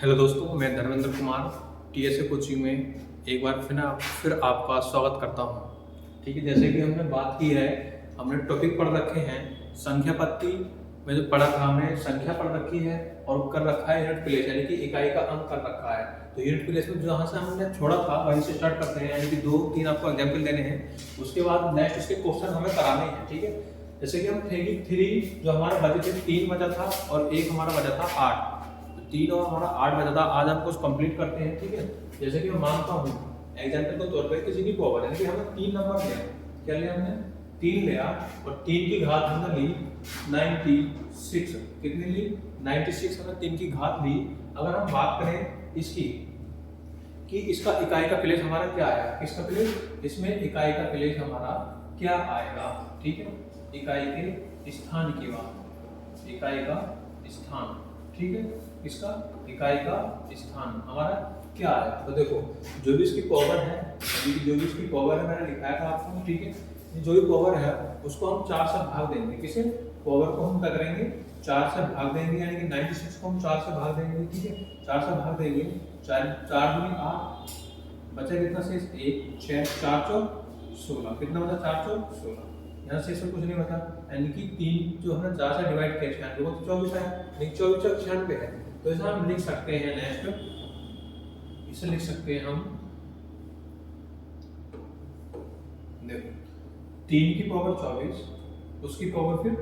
Hello दोस्तों, मैं Dharmendra Kumar TSA coaching में एक बार फिर आपका स्वागत करता हूं। ठीक है, जैसे कि हमने बात की है, हमने टॉपिक पढ़ रखे हैं संख्या पत्ती में जो पढ़ा था, हमने संख्या पढ़ रखी है और कर रखा है यूनिट प्लेस यानी कि इकाई का अंक कर रखा है। तो यूनिट प्लेस में जहाँ से हमने छोड़ा था वहीं से स्टार्ट करते हैं, यानी कि 2-3 आपको एग्जाम्पल देने हैं, उसके बाद नेक्स्ट उसके क्वेश्चन हमें कराने हैं। ठीक है, जैसे कि हम थ्री जो हमारे बचे थे 3 बचा था और एक हमारा बचा था 8, 3 और हमारा 8 बचा था। आज हम कुछ कंप्लीट करते हैं। ठीक है, जैसे कि मैं मानता हूँ एग्जाम्पल के तौर पर किसी की पावर यानी कि हमने 3 नंबर लिया, क्या लिया हमने 3 लिया और 3 की घात हमने ली 96। कितनी ली 96, हमने 3 की घात ली। अगर हम बात करें इसकी कि इसका इकाई का प्लेस हमारा क्या आएगा, किसका प्लेस, इसमें इकाई का प्लेस हमारा क्या आएगा। ठीक है, इकाई के स्थान की बात, इकाई का स्थान। ठीक है, इसका इकाई का स्थान हमारा क्या है। तो देखो जो भी इसकी पावर है, जो भी इसकी पावर है मैंने लिखाया था आपको। ठीक है, जो भी पावर है उसको हम 4 से भाग देंगे। किसे, पावर को हम क्या करेंगे 4 से भाग देंगे, यानी कि 96 को हम 4 से भाग देंगे। ठीक है, 4 से भाग देंगे, 4 दूनी 8, बचा कितना शेष 1, 6, 4 चौक 16, कितना बचा 4 चौक 16, यहाँ से इसमें कुछ नहीं बचा, यानी कि 3 जो हमने 4 से डिवाइड किया 96 को, तो 24 है, लेकिन 24 चौक 96 है। तो इसे हम लिख सकते हैं, नेक्स्ट इसे लिख सकते हैं हम, देखो 3 की पावर 24, उसकी पावर फिर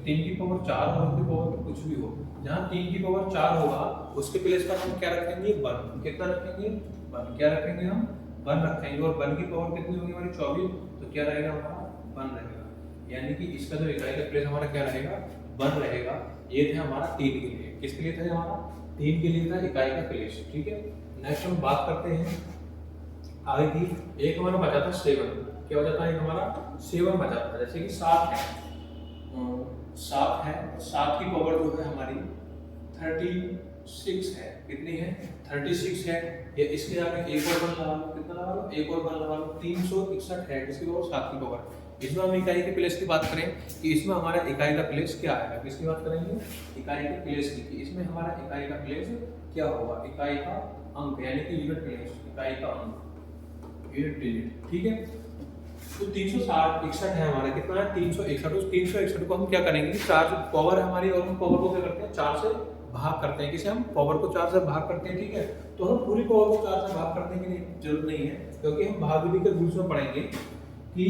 3 की पावर 4 और उसकी पावर कुछ भी हो, जहाँ 3 की पावर 4 होगा उसके प्लेस पर हम क्या रखेंगे 1। कितना रखेंगे 1, क्या रखेंगे हम 1 रखेंगे। और 1 की पावर कितनी होगी हमारी 24, तो क्या रहेगा हमारा 1 रहेगा, यानी कि इसका जो इकाई का प्लेस हमारा क्या रहेगा 1 रहेगा। ये था हमारा 3 के लिए, किसके लिए था हमारा 3 के लिए था इकाई का प्लेस। ठीक है, नेक्स्ट हम बात करते हैं आगे की। एक हमारा बचा था 7, क्या बचा था, एक हमारा 7 बचा था। जैसे कि 7 है, 7 है, 7 की पावर जो है हमारी 36 है। कितनी है 36 है। ये इसके आगे एक और 1 लगा लो, कितना लगा लो, एक और 1 लगा लो, 361 है। किसकी पावर 7 की पावर। इसमें हम इकाई के प्लेस की बात करें कि इसमें हमारा इकाई का प्लेस क्या आएगा, किसकी बात करेंगे इकाई के प्लेस की, कि इसमें हमारा इकाई का प्लेस क्या होगा, इकाई का अंक यानी कि यूनिट प्लेस, इकाई का अंक यूनिट डिजिट। ठीक है, तो 361 है हमारा, कितना है 361। उस 361 को हम क्या करेंगे, 4 पावर है हमारी और हम पावर को क्या करते हैं 4 से भाग करते हैं। किसे, हम पावर को 4 से भाग करते हैं। ठीक है, तो हम पूरी पावर को 4 से भाग करने की जरूरत नहीं है, क्योंकि हम भाग के रूल्स में पढ़ेंगे कि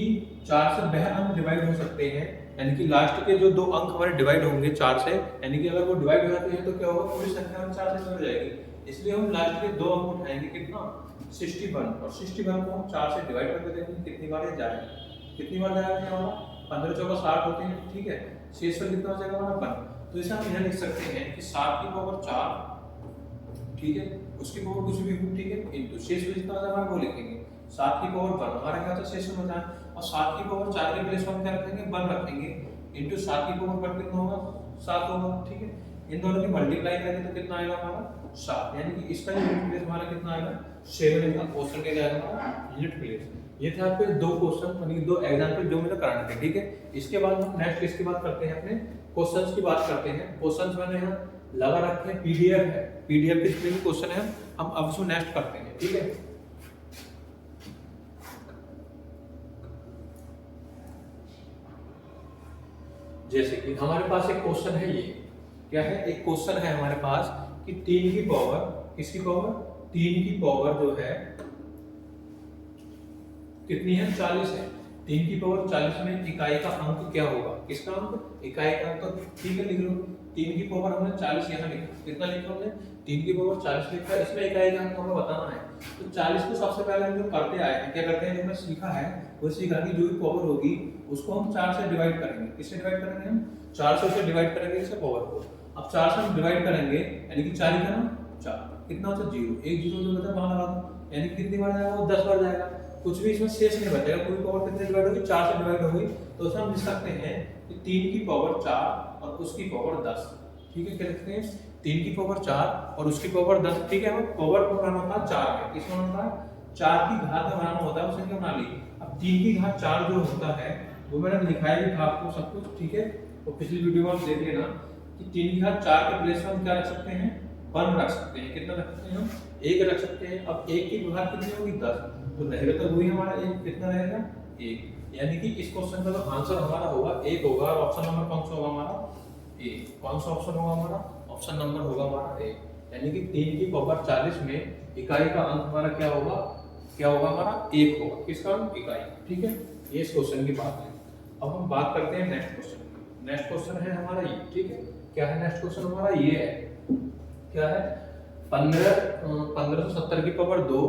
4 से वह अंक डिवाइड हो सकते हैं, यानी कि लास्ट के जो 2 अंक हमारे डिवाइड होंगे 4 से, यानी कि अगर वो डिवाइड हो जाते हैं तो क्या होगा पूरी संख्या हम 4 से डिवाइड हो जाएगी। इसलिए हम लास्ट के 2 अंक उठाएंगे, कितना 61, और 61 को हम 4 से डिवाइड करके देखेंगे कितनी बार ये जाएगा, कितनी बार जाएगा हमारा 15 चौका 60 होते हैं। ठीक है, शेष पर कितना बचेगा हमारा 1। तो इसे हम यहाँ लिख सकते हैं कि 7 की पावर 4, ठीक है, उसकी पावर कुछ भी हो, ठीक है, इनटू शेष में जितना हमारा वो लिखेंगे 7 की पावर 1, हमारा क्या होता है शेष में बचा है, और 7 की पावर 4 के प्लेस पर हम क्या रखेंगे 1 रखेंगे, इनटू 7 की पावर 1 कितना होगा 7 होगा। ठीक है, इन दोनों की मल्टीप्लाई करेंगे तो कितना आएगा हमारा 7, यानी कि इसका यूनिट प्लेस हमारा कितना आएगा 7 का क्वेश्चन के जाएगा हमारा यूनिट प्लेस। ये थे आपके 2 क्वेश्चन, यानी 2 एग्जांपल जो मुझे कराने थे। ठीक है, इसके बाद हम नेक्स्ट इसकी बात करते हैं, अपने क्वेश्चंस की बात करते हैं। क्वेश्चंस मैंने यहाँ लगा रखे हैं, पीडीएफ है, पीडीएफ के जितने भी क्वेश्चन है हम अब उसको नेक्स्ट करते हैं। ठीक है, जैसे कि हमारे पास एक क्वेश्चन है, ये क्या है, एक क्वेश्चन है हमारे पास कि 3 की पावर, किसकी पावर 3 की पावर जो है कितनी है 40 है। 3 की पावर 40 में इकाई का अंक क्या होगा, किसका अंक इकाई का अंक। तो ठीक है, लिख लो 3 की पावर हमने 40 यहाँ लिखा, कितना लिखा हमने 3 की पावर 40 लिखा, इसमें इकाई का अंक हमें बताना है। तो 40 को सबसे पहले हम जो करते आए हैं, क्या करते हैं, जो हमने सीखा है वो सीखा कि जो भी पावर होगी उसको हम 4 से डिवाइड करेंगे। किससे डिवाइड करेंगे, हम 400 से डिवाइड करेंगे इसे पावर को। अब 4 से हम डिवाइड करेंगे, यानी कि 4 का ना 4, कितना होता है 0, एक 0 जो बचा वहां लगा दो, यानी कि कितनी बार जाएगा वो 10 बार जाएगा, कुछ भी इसमें शेष नहीं बचेगा। पूरी पावर कितने डिवाइड होगी 4 से डिवाइड होगी, तो उसे हम लिख सकते हैं कि 3 की पावर 4 और उसकी पावर 10। ठीक है, क्या लिखते हैं 3 की पावर 4 और उसकी पावर 10। ठीक है, हमें पावर को बनाना होता है 4 में, किसमें बनाना है 4 की घात में बनाना होता है, उसे क्या बना ली। अब 3 की घात 4 जो होता है वो मैंने लिखाया भी था आपको सब कुछ। ठीक है, तो पिछली वीडियो में आप देख लेना कि 3 की घात 4 के प्लेस में हम क्या रख सकते हैं 1 रख सकते हैं। कितना रख सकते हैं हम? 1 रख सकते हैं। अब 1 की घात कितनी होगी? 10, तो रहेगा तो वही हमारा 1, कितना रहेगा? 1। यानी कि इस क्वेश्चन का जो आंसर हमारा होगा 1 होगा। और ऑप्शन नंबर कौन सा होगा हमारा? ए। कौन सा ऑप्शन होगा हमारा? ऑप्शन नंबर होगा हमारा ए। यानी कि 3 की पावर 40 में इकाई का अंक हमारा क्या होगा? क्या होगा हमारा? 1 होगा। किसका अंक? इकाई। ठीक है, ये इस क्वेश्चन की बात है। अब हम बात करते हैं नेक्स्ट क्वेश्चन की। नेक्स्ट क्वेश्चन है हमारा ये। ठीक है, क्या है नेक्स्ट क्वेश्चन हमारा? ये है, क्या है? 1570 की पावर 2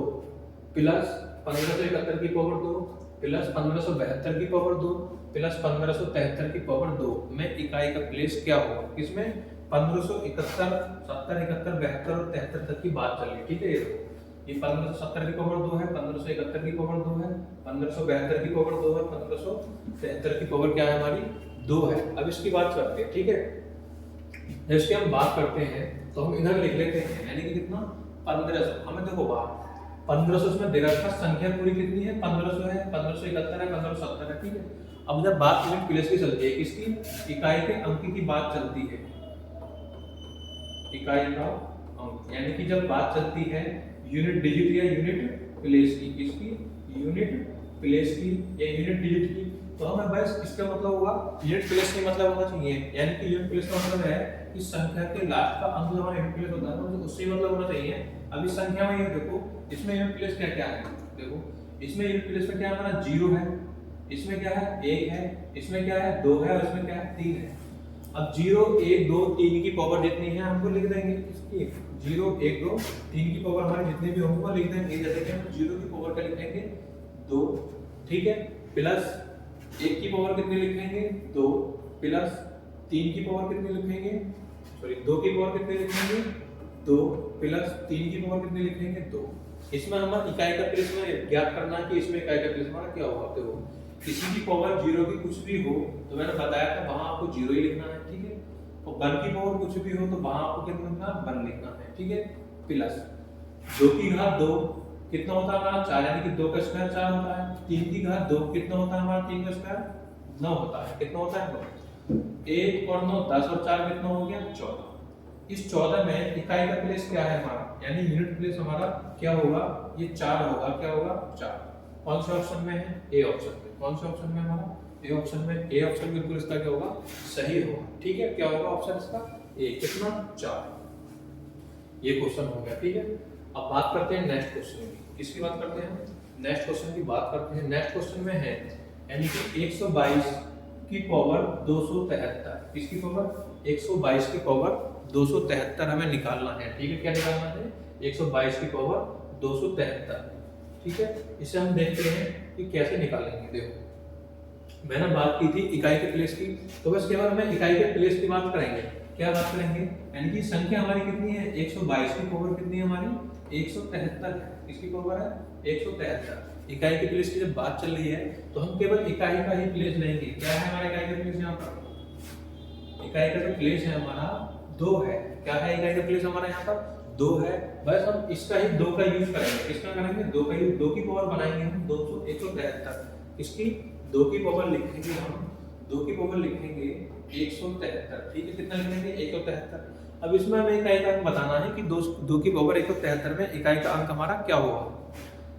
प्लस 1571 की पावर 2 प्लस 1572 की पावर 2 प्लस 1573 की पावर 2 में इकाई का प्लेस क्या होगा? किसमें? 1571, 70, 71, 72 और 73 तक की बात चल रही है। ठीक है, ये 1570 की पावर 2 है, 1571 की पावर 2 है, 1572 की पावर 2 है, 1573 की पावर क्या है हमारी? 2 है। अब इसकी बात करते हैं। ठीक है, जब इसकी हम बात करते हैं तो हम इधर लिख लेते हैं, यानी कि कितना? 1500। हमें देखो बात 1500 इसमें दे रखा संख्या पूरी कितनी है? 1500 है, 1571 है, 1570 है। ठीक है, अब जब बात यूनिट प्लेस की चलती है, किसकी? इकाई के अंक की बात चलती है। इकाई का अंक, यानी कि जब बात चलती है यूनिट डिजिट या यूनिट प्लेस की, किसकी? यूनिट प्लेस की या यूनिट डिजिट की, तो हमें बस इसका मतलब होगा यूनिट प्लेस का मतलब होना चाहिए। यानी कि यूनिट प्लेस का मतलब है कि संख्या के लास्ट का अंक जो हमारा यूनिट प्लेस होता है तो उससे मतलब होना चाहिए। अब इस संख्या में ये देखो, इसमें यूनिट प्लेस क्या क्या है? देखो, इसमें यूनिट प्लेस में क्या है हमारा? 0 है, इसमें क्या है? 1 है, इसमें क्या है? 2 है, और इसमें क्या है? 3 है। अब 0, 1, 2, 3 की पावर जितनी है हमको लिख देंगे। इसकी 0, 1, 2, 3 की पावर हमारे जितने भी होंगे वो लिख देंगे। जैसे कि हम 0 की पावर का लिखेंगे 2, ठीक है, प्लस 1 की पावर कितनी लिखेंगे? 2, प्लस 3 की पावर कितनी लिखेंगे? सॉरी, 2 की पावर कितनी लिखेंगे? 2, प्लस 3 की पावर कितनी लिखेंगे? 2। इसमें हमें इकाई का प्लेस में ज्ञात करना है कि इसमें इकाई का प्लेस हमारा क्या होगा। देखो, किसी की पावर 0 की कुछ भी हो तो मैंने बताया था वहां आपको 0 ही लिखना है। ठीक है, और 1 की पावर कुछ भी हो तो वहां आपको कितना लिखना है? 1 लिखना है। ठीक है, प्लस 2 की घात 2 कितना होता है हमारा? 4, यानी कि 2 का स्क्वायर 4 होता है। 3 की घात 2 कितना होता है हमारा? 3 का स्क्वायर 9 होता है। कितना होता है? 9। 1 और 9 10 और 4 कितना हो गया? 14। इस 14 में इकाई का प्लेस क्या है हमारा? यानी यूनिट प्लेस हमारा क्या होगा? ये 4 होगा। क्या होगा? 4। कौन से ऑप्शन में है? ए ऑप्शन में। कौन से ऑप्शन में हमारा? ए ऑप्शन में। ए ऑप्शन बिल्कुल इसका क्या होगा? सही होगा। ठीक है, क्या होगा ऑप्शन इसका? ए। कितना? 4। ये क्वेश्चन हो गया। ठीक है, अब बात करते हैं नेक्स्ट क्वेश्चन की। किसकी बात करते हैं? नेक्स्ट क्वेश्चन की बात करते हैं। नेक्स्ट क्वेश्चन में है, यानी कि 122 की पावर 273। किसकी पावर? 122 की पावर 273 हमें निकालना है। ठीक है, क्या निकालना है? 122 की पावर 273। ठीक है, इसे हम देखते हैं कि कैसे निकालेंगे। देखो, मैंने बात की थी इकाई के प्लेस की, तो बस केवल हमें इकाई के प्लेस की बात करेंगे। क्या बात करेंगे? यानी कि संख्या हमारी कितनी है? 122 की पावर कितनी है हमारी? 173 है। किसकी पावर है? 173। इकाई के प्लेस की जब बात चल रही है तो हम केवल इकाई का ही प्लेस लेंगे। क्या है हमारा इकाई का प्लेस यहाँ पर? इकाई का जो प्लेस है हमारा 2 है। क्या है इकाई का प्लेस हमारा यहाँ पर? 2 है। बस हम इसका ही 2 का यूज करेंगे। किसका करेंगे? 2 का यूज। 2 की पावर बनाएंगे हम 173। इसकी 2 की पावर लिखेंगे हम, 2 की पावर लिखेंगे 173। ठीक है, कितना लिखेंगे? 173। अब इसमें हमें इकाई का अंक बताना है कि 2 की पावर 173 में इकाई का अंक हमारा क्या होगा।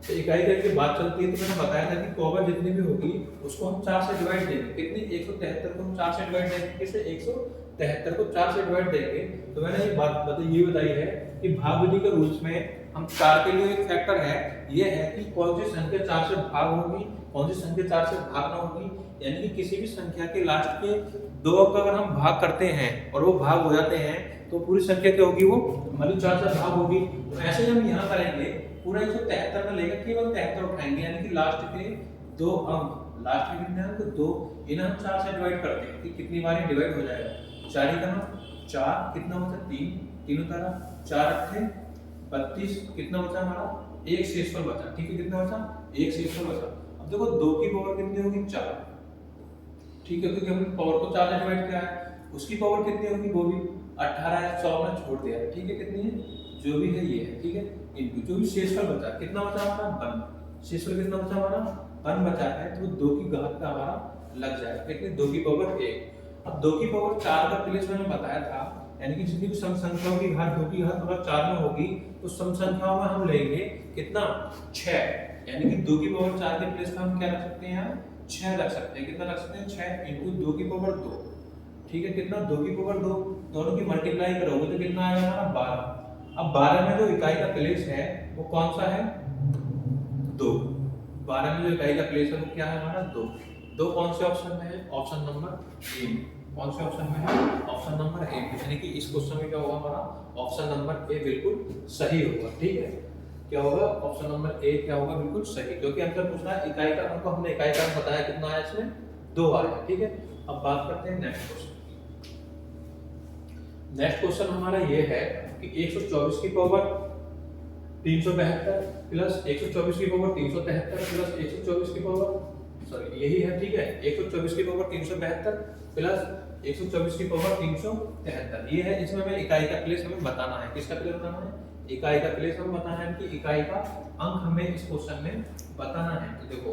तो इकाई की बात चलती है तो मैंने बताया था कि पावर जितनी भी होगी उसको हम 4 से डिवाइड देंगे। कितनी? 173 को हम 4 से डिवाइड देंगे। किससे? 173 को 4 से डिवाइड देंगे। तो मैंने ये बात ये बताई है कि भाग विधि के रूल्स में हम 4 के लिए एक फैक्टर है, ये है कि कौन सी संख्या 4 से भाग होगी, कौन सी संख्या 4 से भाग ना होगी। यानी कि किसी भी संख्या के लास्ट के 2 का अगर हम भाग करते हैं और वो भाग हो जाते हैं तो पूरी संख्या क्या होगी? वो हमारी 4 से भाग होगी। तो ऐसे हम यहाँ करेंगे, पूरा 173 में लेकर केवल 73 उठाएंगे, यानी कि लास्ट के 2 अंक, लास्ट के कितने अंक? 2, इन्हें हम 4 से डिवाइड करते हैं कि कितनी बार डिवाइड हो जाएगा। 4 ही करना, 4 कितना होता है? 3, 3 उतारा, 4 अट्ठे 32, कितना बचा हमारा? 1 शेषफल बचा। ठीक है, कितना बचा? 1 शेषफल बचा। अब देखो 2 की पावर कितनी होगी? 4। ठीक है, क्योंकि हमने पावर को 4 से डिवाइड किया है। उसकी पावर कितनी होगी? वो भी 18 है, 100 में छोड़ दिया है। ठीक है, कितनी है? जो भी है ये है। ठीक है, इनटू जो भी शेषफल बचा, कितना बचा हमारा? 1। शेषफल कितना बचा हमारा? 1 बचा है, तो 2 की घात का हमारा लग जाएगा। कितनी? 2 की पावर 1। अब 2 की पावर 4 का प्लेस मैंने बताया था, यानी कि जितनी भी सम संख्याओं की घात 2 की घात अगर 4 में होगी तो सम संख्याओं में हम लेंगे कितना 6, यानी कि 2 की पावर 4 के प्लेस में हम क्या रख सकते हैं यहाँ 6 रख सकते हैं। कितना रख सकते हैं 6 इंटू 2 की पावर 2, ठीक है कितना 2 की पावर 2, दोनों की मल्टीप्लाई करोगे तो कितना आएगा हमारा 12। अब 12 में जो इकाई का प्लेस है वो कौन सा है 2, 12 में जो इकाई का प्लेस है वो क्या है हमारा 2। 2 कौन से ऑप्शन में है, ऑप्शन नंबर ए में। कौन से ऑप्शन में है, ऑप्शन नंबर ए में, यानी कि इस क्वेश्चन में क्या होगा हमारा ऑप्शन नंबर ए बिल्कुल सही होगा। ठीक है, क्या होगा ऑप्शन नंबर ए क्या होगा बिल्कुल सही, क्योंकि आंसर पूछना है इकाई का अंक, हमने इकाई का अंक बताया कितना आया इसमें 2 आया। ठीक है, अब बात करते हैं नेक्स्ट क्वेश्चन। नेक्स्ट क्वेश्चन हमारा ये है कि 124 की पावर 372 प्लस 124 की पावर 373 प्लस 124 की पावर सॉरी यही है। ठीक है, 124 की पावर 372 प्लस 124 की पावर 373 ये है। इसमें हमें इकाई का प्लेस हमें बताना है। किसका प्लेस बताना है, इकाई का प्लेस हमें बताना है कि इकाई का अंक हमें इस क्वेश्चन में बताना है। तो देखो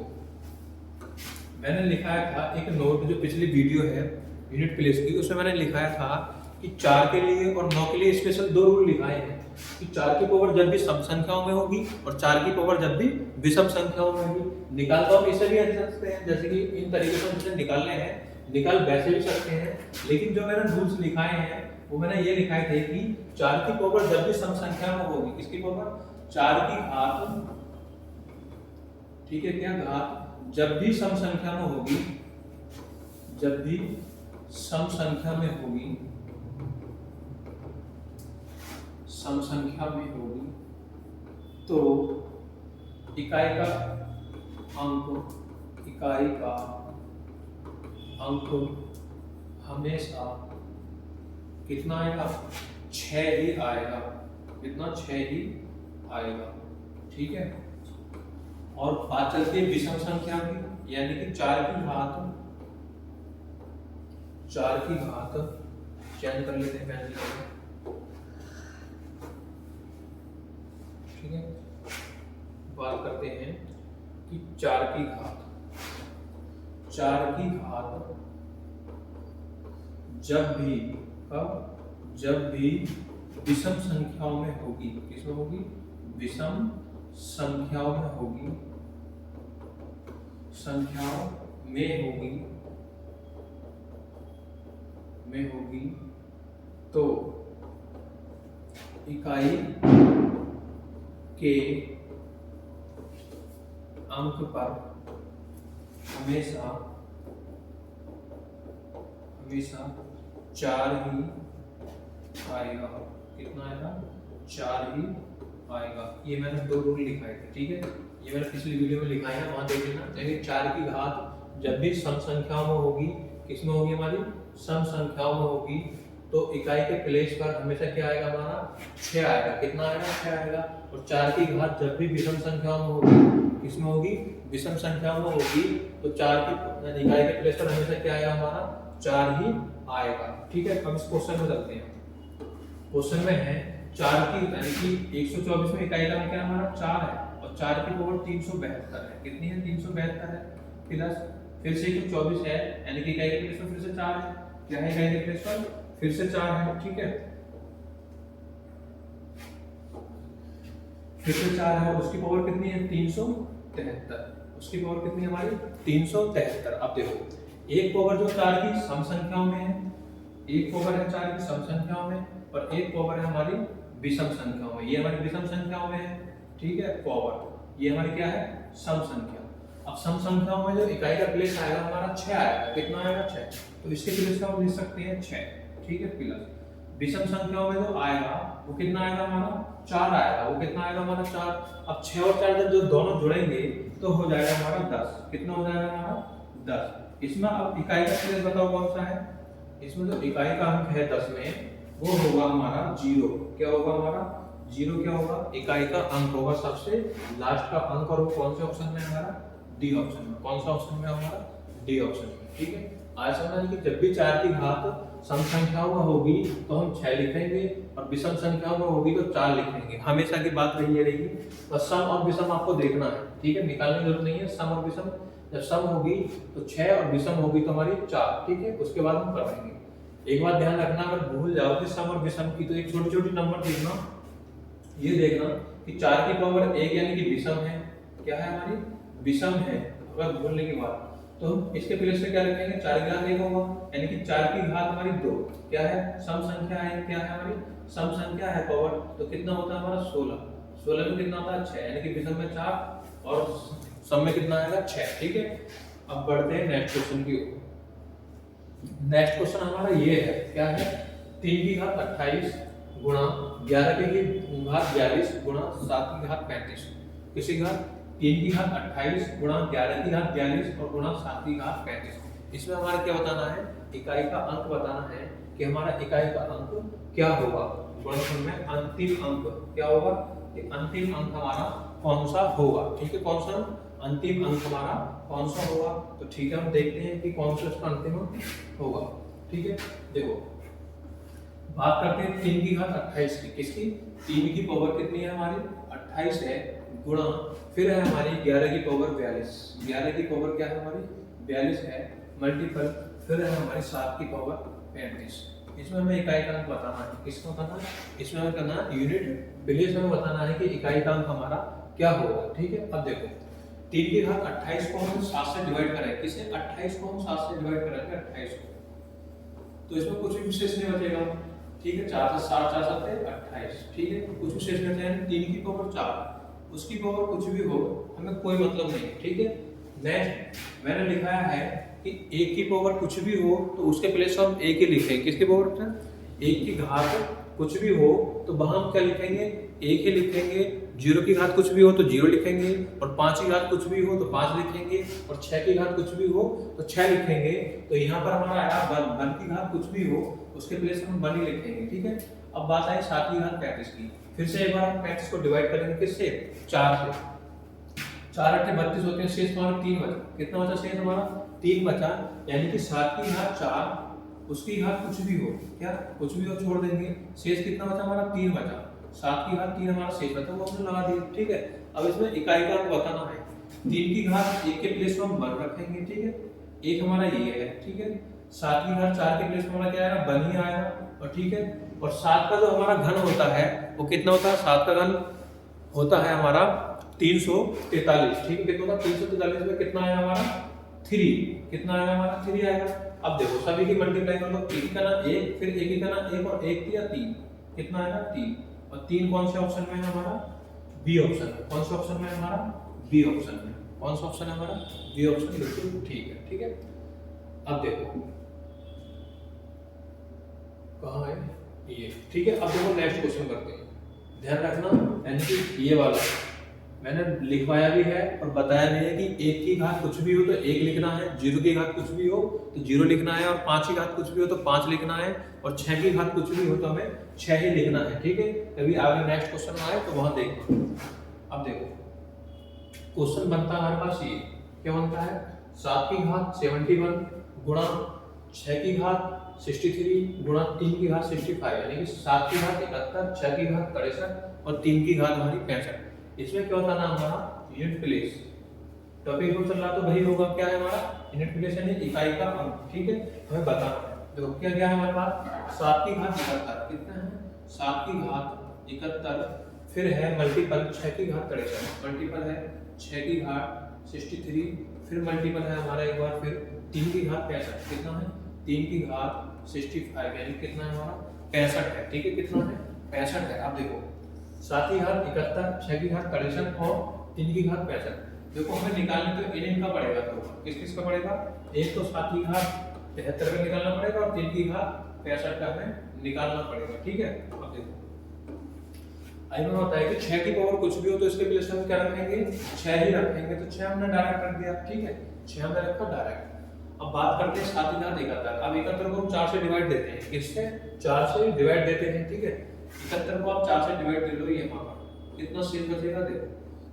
मैंने लिखाया था एक नोट, जो पिछली वीडियो है यूनिट प्लेस की, उसमें मैंने लिखाया था कि 4 के लिए और 9 के लिए स्पेशल 2 रूल लिखाए हैं कि 4 की पावर जब भी सम संख्याओं में होगी और 4 की पावर जब भी विषम संख्याओं में होगी। निकालता हूं इसे भी ऐसे सकते हैं, जैसे कि इन तरीके से मुझे निकालने हैं, निकाल वैसे भी सकते हैं, लेकिन जो मैंने रूल्स लिखाए हैं वो मैंने ये लिखाए थे कि 4 की पावर जब भी सम संख्या में होगी, किसकी पावर 4 की घात, ठीक है क्या घात, जब भी सम संख्या में होगी, जब भी सम संख्या में होगी, सम संख्या में होगी तो इकाई का अंक, इकाई का अंक हमेशा कितना आएगा 6 ही आएगा। कितना 6 ही आएगा। ठीक है, और बात चलती है विषम संख्या की, यानी कि 4 की घात, 4 की घात चयन कर लेते हैं पहले। ठीक है, बात करते हैं कि 4 की घात, 4 की घात जब भी कब, जब भी विषम संख्याओं में होगी, किसमें होगी विषम संख्याओं में होगी, संख्याओं में होगी, में होगी तो इकाई के अंक पर हमेशा हमेशा 4 ही आएगा। कितना आएगा 4 ही आएगा। ये मैंने 2 रूल लिखाए थे। ठीक है, ये मैंने पिछली वीडियो में लिखाया है, वहां देख लेना। यानी 4 की घात जब भी सम संख्याओं में होगी, किसमें होगी हमारी सम संख्याओं में होगी, तो इकाई के प्लेस पर हमेशा क्या आएगा हमारा 6 आएगा। कितना आएगा 6 आएगा। और 4 की घात जब भी विषम संख्याओं में होगी, किसमें होगी विषम संख्याओं में होगी, तो 4 की इकाई के प्लेस पर हमेशा क्या आएगा हमारा 4 ही आएगा। ठीक है, अब इस क्वेश्चन में चलते हैं। क्वेश्चन में है 4 की, यानी कि 124 में इकाई का अंक क्या हमारा 4 है और 4 की पावर 372 है। कितनी है 372 है, प्लस फिर से 124 है, यानी कि इकाई के प्लेस पर फिर से 4 है। क्या है इकाई के प्लेस पर फिर से 4 है। ठीक है, फिर से 4 है, उसकी पावर कितनी है 373, उसकी पावर कितनी है हमारी 373। अब देखो एक पावर जो 4 की सम संख्याओं में है, एक पावर है 4 की सम संख्याओं में और एक पावर है हमारी विषम संख्याओं में। ये हमारी विषम संख्याओं में है। ठीक है, पावर ये हमारी क्या है सम संख्या। अब सम संख्याओं में जो इकाई का प्लेस आएगा हमारा 6 आएगा। कितना आएगा 6, तो इसके प्लेस का हम लिख सकते हैं 6। ठीक है, प्लस विषम संख्याओं में जो आएगा वो कितना आएगा हमारा 4 आएगा। वो कितना आएगा हमारा 4। अब 6 और 4 जब जो दोनों जुड़ेंगे तो हो जाएगा हमारा 10। कितना हो जाएगा हमारा 10। इसमें अब इकाई का प्लेस बताओ कौन सा है। इसमें जो इकाई का अंक है 10 में वो होगा हमारा 0। क्या होगा हमारा 0। क्या होगा इकाई का अंक होगा सबसे लास्ट का अंक, और वो कौन से ऑप्शन में हमारा डी ऑप्शन में। कौन सा ऑप्शन में हमारा डी ऑप्शन में। ठीक है, आज समझना कि जब भी 4 की घात सम संख्याओं में होगी तो हम 6 लिखेंगे और विषम संख्याओं में होगी तो 4 लिखेंगे। हमेशा की बात रही है रहेगी। तो सम और विषम आपको देखना है। ठीक है, निकालने की जरूरत नहीं है। सम और विषम, जब सम होगी तो 6 और विषम होगी तो हमारी 4। ठीक है, उसके बाद हम करवाएंगे। एक बात ध्यान रखना, अगर भूल जाओ कि सम और विषम की, तो एक छोटी छोटी नंबर देखना, ये देखना कि 4 की पावर 1 यानी कि विषम है, क्या है हमारी, विषम है। अगर भूलने की बात, तो हम इसके प्लेस में क्या लिखेंगे, 4 की घात 1 होगा, यानी कि 4 की घात हमारी 2 क्या है, सम संख्या है, क्या है हमारी सम संख्या है पावर, तो कितना होता है हमारा 16, 16 में कितना होता है 6, यानी कि विषम में 4 और सम में कितना आएगा 6। ठीक है, अब बढ़ते हैं नेक्स्ट क्वेश्चन की ओर। नेक्स्ट क्वेश्चन हमारा ये है, क्या है, 3 की घात 28 गुणा 11 की घात 42 गुणा 7 की घात 35, किसी घात 3 की घात 28 गुणा 11 की घात 42 और गुणा 7 की घात 35। इसमें हमारा क्या बताना है, इकाई का अंक बताना है कि हमारा इकाई का अंक क्या होगा, गुणनफल में अंतिम अंक क्या होगा, कि अंतिम अंक हमारा कौन सा होगा। ठीक है, कौन सा अंतिम अंक हमारा कौन सा होगा, तो ठीक है हम देखते हैं कि कौन सा इसका अंतिम अंक होगा। ठीक है, देखो बात करते हैं 3 की घात 28 की, किसकी, 3 की पावर कितनी है हमारी 28 है, गुणा फिर है हमारी 11 की पावर 42, 11 की पावर क्या है हमारी 42 है, मल्टीपल फिर है हमारी 7 की पावर 35। इसमें हमें इकाई का अंक बताना है, किसका बताना है, इसमें हमें करना है यूनिट प्लेस में बताना है कि इकाई का अंक हमारा क्या होगा। ठीक है, अब देखो 3 की घात 28 को हम 7 से डिवाइड करें, किसे 28 को हम 7 से डिवाइड करेंगे 28 को, तो इसमें कुछ भी विशेष नहीं बचेगा। ठीक है, 4 से 7 4 7 28। ठीक है, तो कुछ विशेष बचे हैं 3 की पावर 4, उसकी पावर कुछ भी हो हमें कोई मतलब नहीं। ठीक है, नेक्स्ट मैंने लिखा है कि 1 की पावर कुछ भी हो तो उसके प्लेस हम 1 ही लिखेंगे, किसकी पावर पे 1 की घात कुछ भी हो तो वहां हम क्या लिखेंगे, 1 ही लिखेंगे। 0 की घात कुछ भी हो तो 0 लिखेंगे, और 5 की घात कुछ भी हो तो 5 लिखेंगे, और 6 की घात कुछ भी हो तो 6 लिखेंगे। तो यहाँ पर हमारा आया 1 की घात कुछ भी हो उसके प्लेस में हम 1 ही लिखेंगे। ठीक है, अब बात आई 7 की घात 35 की, फिर से एक बार हम 35 को डिवाइड करेंगे किससे, 4 से, 4 8 32 होते हैं, शेष हमारा 3 बचा, कितना बचा शेष हमारा 3 बचा, यानी कि 7 की घात 4 उसकी घात कुछ भी हो, क्या कुछ भी हो छोड़ देंगे, शेष कितना बचा हमारा 3 बचा, 7 की घात 3 हमारा शेष बचा, वो हमने लगा दिया। ठीक है, अब इसमें इकाई का अंक बताना है, 3 की घात 1 के प्लेस में हम 1 रखेंगे। ठीक है, एक हमारा ये है। ठीक है, 7 की घात 4 के प्लेस में हमारा क्या आएगा 1 ही आएगा, और ठीक है, और 7 का जो हमारा घन होता है वो कितना होता है, 7 का घन होता है हमारा 343। ठीक है, कितना होता है 343 में कितना आया हमारा 3, कितना आएगा हमारा 3 आएगा। अब देखो सभी की मल्टीप्लाई कर लो, एक का ना 1 फिर एक ही का ना 1 और 1 या 3, कितना आएगा 3, और 3 कौन से ऑप्शन में है हमारा, बी ऑप्शन में। कौन से ऑप्शन में है हमारा, बी ऑप्शन में। कौन सा ऑप्शन है हमारा, बी ऑप्शन, बिल्कुल ठीक है। ठीक है, अब देखो कहाँ है ये। ठीक है, अब देखो नेक्स्ट क्वेश्चन करते हैं, ध्यान रखना, यानी कि ये वाला मैंने लिखवाया भी है और बताया भी है कि 1 की घात कुछ भी हो तो 1 लिखना है, 0 की घात कुछ भी हो तो 0 लिखना है, और 5 की घात कुछ भी हो तो 5 लिखना है, और 6 की घात कुछ भी हो तो हमें 6 ही लिखना है। ठीक है, कभी आगे नेक्स्ट क्वेश्चन आए तो वहां देखो। अब देखो क्वेश्चन बनता है हमारे पास ये, क्या बनता है, 7 की घात 71 गुणा 6 की घात 63 गुणा 3 की घात 65, यानी कि 7 की घात 71, 6 की घात 63 और 3 की घात हमारी 65। इसमें क्या होता है ना हमारा यूनिट प्लेस, टॉपिक रूल चल रहा तो वही होगा, क्या है हमारा यूनिट प्लेस यानी इकाई का अंक। ठीक है, हमें बताना है, देखो क्या क्या है हमारे पास, 7 की घात 71 कितना है, 7 की घात 71, फिर है मल्टीपल 6 की घात 63, मल्टीपल है 6 की घात 63, फिर मल्टीपल है हमारा एक बार फिर 3 की घात 65, कितना है 3 की घात 65, यानी कितना है हमारा 65 है। ठीक है, कितना है 65 है। आप देखो 7 की घात 71, 6 की घात 63 और 3 की घात 65, देखो हमें निकालने तो इनका पड़ेगा, तो किस किस का पड़ेगा, एक तो 7 की घात 73 का निकालना पड़ेगा और 3 की घात 65 का हमें निकालना पड़ेगा। ठीक है, अब देखो आई में होता है कि 6 की पावर कुछ भी हो तो इसके प्लेस में क्या रखेंगे, 6 ही रखेंगे, तो 6 हमने डायरेक्ट रख दिया। ठीक है, 6 हमने रखा डायरेक्ट। अब बात करते हैं 7 की घात 71, अब 71 को हम 4 से डिवाइड देते हैं, किससे 4 से डिवाइड देते हैं। ठीक है, 71 को आप 4 से डिवाइड दे लो, ये हमारा कितना शेष बचेगा, देखो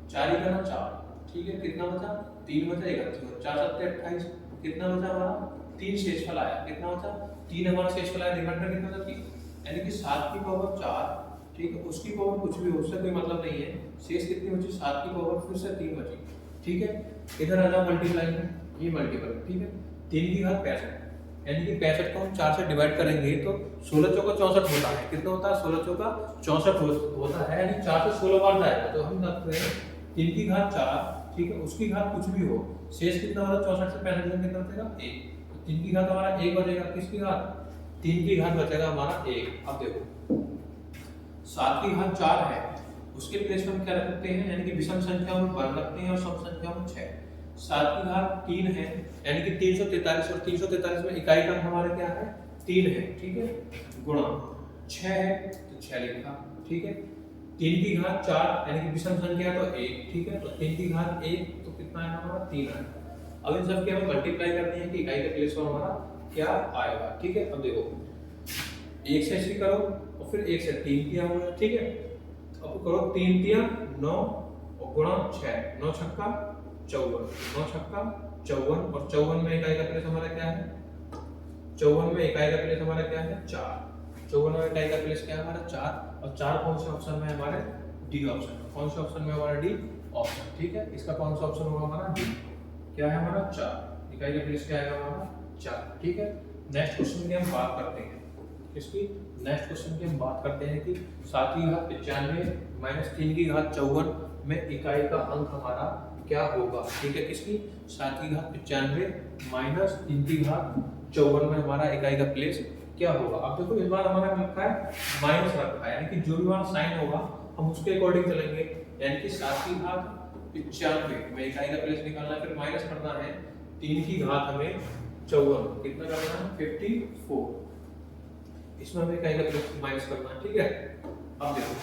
4 ही का ना 4, ठीक है, कितना बचा 3 बचा 31, 4 7 28, कितना बचा हमारा 3 शेषफल आया, कितना बचा 3 हमारा शेषफल आया, रिमाइंडर कितना था 3, यानी कि 7 की पावर 4, ठीक है, उसकी पावर कुछ भी हो, उससे कोई मतलब नहीं है, शेष कितनी बची 7 की पावर फिर से 3 बची। ठीक है, इधर आ जाओ मल्टीप्लाई में, ये मल्टीपल, ठीक है, 3 की घात 65, यानी कि 65 को हम 4 से डिवाइड करेंगे तो 16 चौका 64 होता है। कितना होता है? 16 चौका 64 होता है, यानी 4 से 16 बार जाएगा। तो हम रखते हैं 3 की घात 4, ठीक है, उसकी घात कुछ भी हो, शेष कितना होगा? 64 से 65 में कितना बचेगा? 1। तो 3 की घात हमारा 1 बचेगा, किसकी घात? 3 की घात बचेगा हमारा 1। अब देखो 7 की घात 4 है, उसके प्लेस में हम क्या रखते हैं? यानी कि विषम संख्या में 1 रखते हैं और सम संख्या में 6। 7 की घात 3 है, यानी कि 343, और 343 में इकाई का हमारा क्या है? 3 है, ठीक है, गुणा 6 है तो 6 लिखा, ठीक है। 3 की घात 4 यानी कि विषम संख्या तो 1, ठीक है, तो 3 की घात 1 तो कितना है हमारा? 3 है। अब इन सब के हमें मल्टीप्लाई करनी है कि इकाई के प्लेस पर हमारा क्या आएगा, ठीक है। अब देखो 1 से इसकी करो और फिर 1 से 3 किया हुआ है, ठीक है। अब करो 3 तिया 9 और गुणा 6, 9 छक्का 54, 9 छक्का 54, और 54 में इकाई का प्लेस हमारा क्या है? 54 में इकाई का प्लेस हमारा क्या है? 4। 54 में इकाई का प्लेस क्या है हमारा? 4। और 4 कौन से ऑप्शन में है हमारे? डी ऑप्शन में। कौन से ऑप्शन में हमारा? डी ऑप्शन, ठीक है। इसका कौन सा ऑप्शन होगा हमारा? डी। क्या है हमारा? 4। इकाई का प्लेस क्या आएगा हमारा? 4, ठीक है। नेक्स्ट क्वेश्चन की हम बात करते हैं, इसकी नेक्स्ट क्वेश्चन की हम बात करते हैं कि 7 की घात 95 माइनस 3 की घात 54 में इकाई का अंक हमारा क्या होगा, ठीक है। किसकी? 7 की घात 95 माइनस 3 की घात 54 में हमारा इकाई का प्लेस क्या होगा। अब देखो इस बार हमारा रखा है माइनस रखा है, यानी कि जो भी हमारा साइन होगा हम उसके अकॉर्डिंग चलेंगे। यानी कि 7 की घात 95 में इकाई का प्लेस निकालना है, फिर माइनस करना है 3 की घात हमें 54, कितना करना है? 54। इसमें हमें इकाई का प्लेस माइनस करना है, ठीक है। अब देखो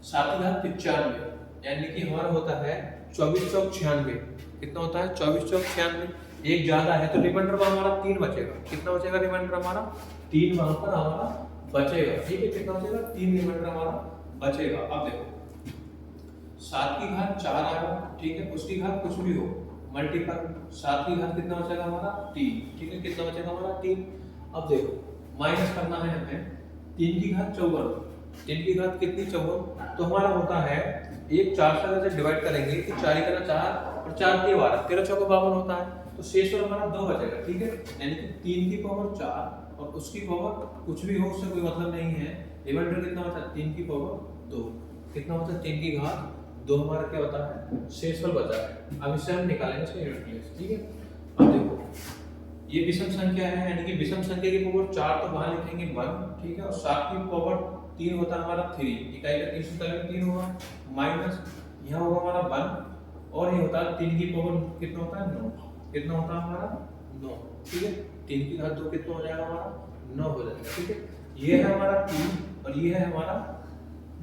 7 की घात 95 यानी कि हमारा होता है 24 चौक 96, कितना होता है? 24 चौक 96, एक ज्यादा है तो रिमाइंडर में हमारा 3 बचेगा। कितना बचेगा रिमाइंडर हमारा? 3 वहां पर हमारा बचेगा, ठीक है। कितना बचेगा? 3 रिमाइंडर हमारा बचेगा। अब देखो 7 की घात 4 आएगा, ठीक है, उसकी घात कुछ भी हो, मल्टीपल 7 की घात कितना बचेगा हमारा? 3, ठीक है, कितना बचेगा हमारा? 3। अब देखो माइनस करना है हमें 3 की घात 54, 3 की घात कितनी? 54, तो हमारा होता है एक 4 से अगर डिवाइड करेंगे कि 4 का 4 और 4 के 12, 13 चौका 52 होता है, तो शेष और हमारा 2 बचेगा, ठीक है। यानी कि 3 की पावर 4 और उसकी पावर कुछ भी हो उससे कोई मतलब नहीं है। रिमाइंडर कितना बचा? 3 की पावर 2, कितना बचा? 3 की घात 2 हमारा क्या होता है? शेषफल बचा है। अब इससे हम निकालेंगे इसका यूनिट प्लेस, ठीक है। अब देखो ये विषम संख्या है, यानी कि विषम संख्या की पावर 4 तो वहां लिखेंगे 1, ठीक है, और 7 की पावर 3 होता है हमारा 3, इकाई का 3 होगा, माइनस यहाँ होगा हमारा 1, और ये होता है 3 की पावर कितना होता है? 9, कितना होता है हमारा? 9, ठीक है। 3 की घात 2 कितना हो जाएगा हमारा? 9 हो जाएगा, ठीक है। ये है हमारा 3 और ये है हमारा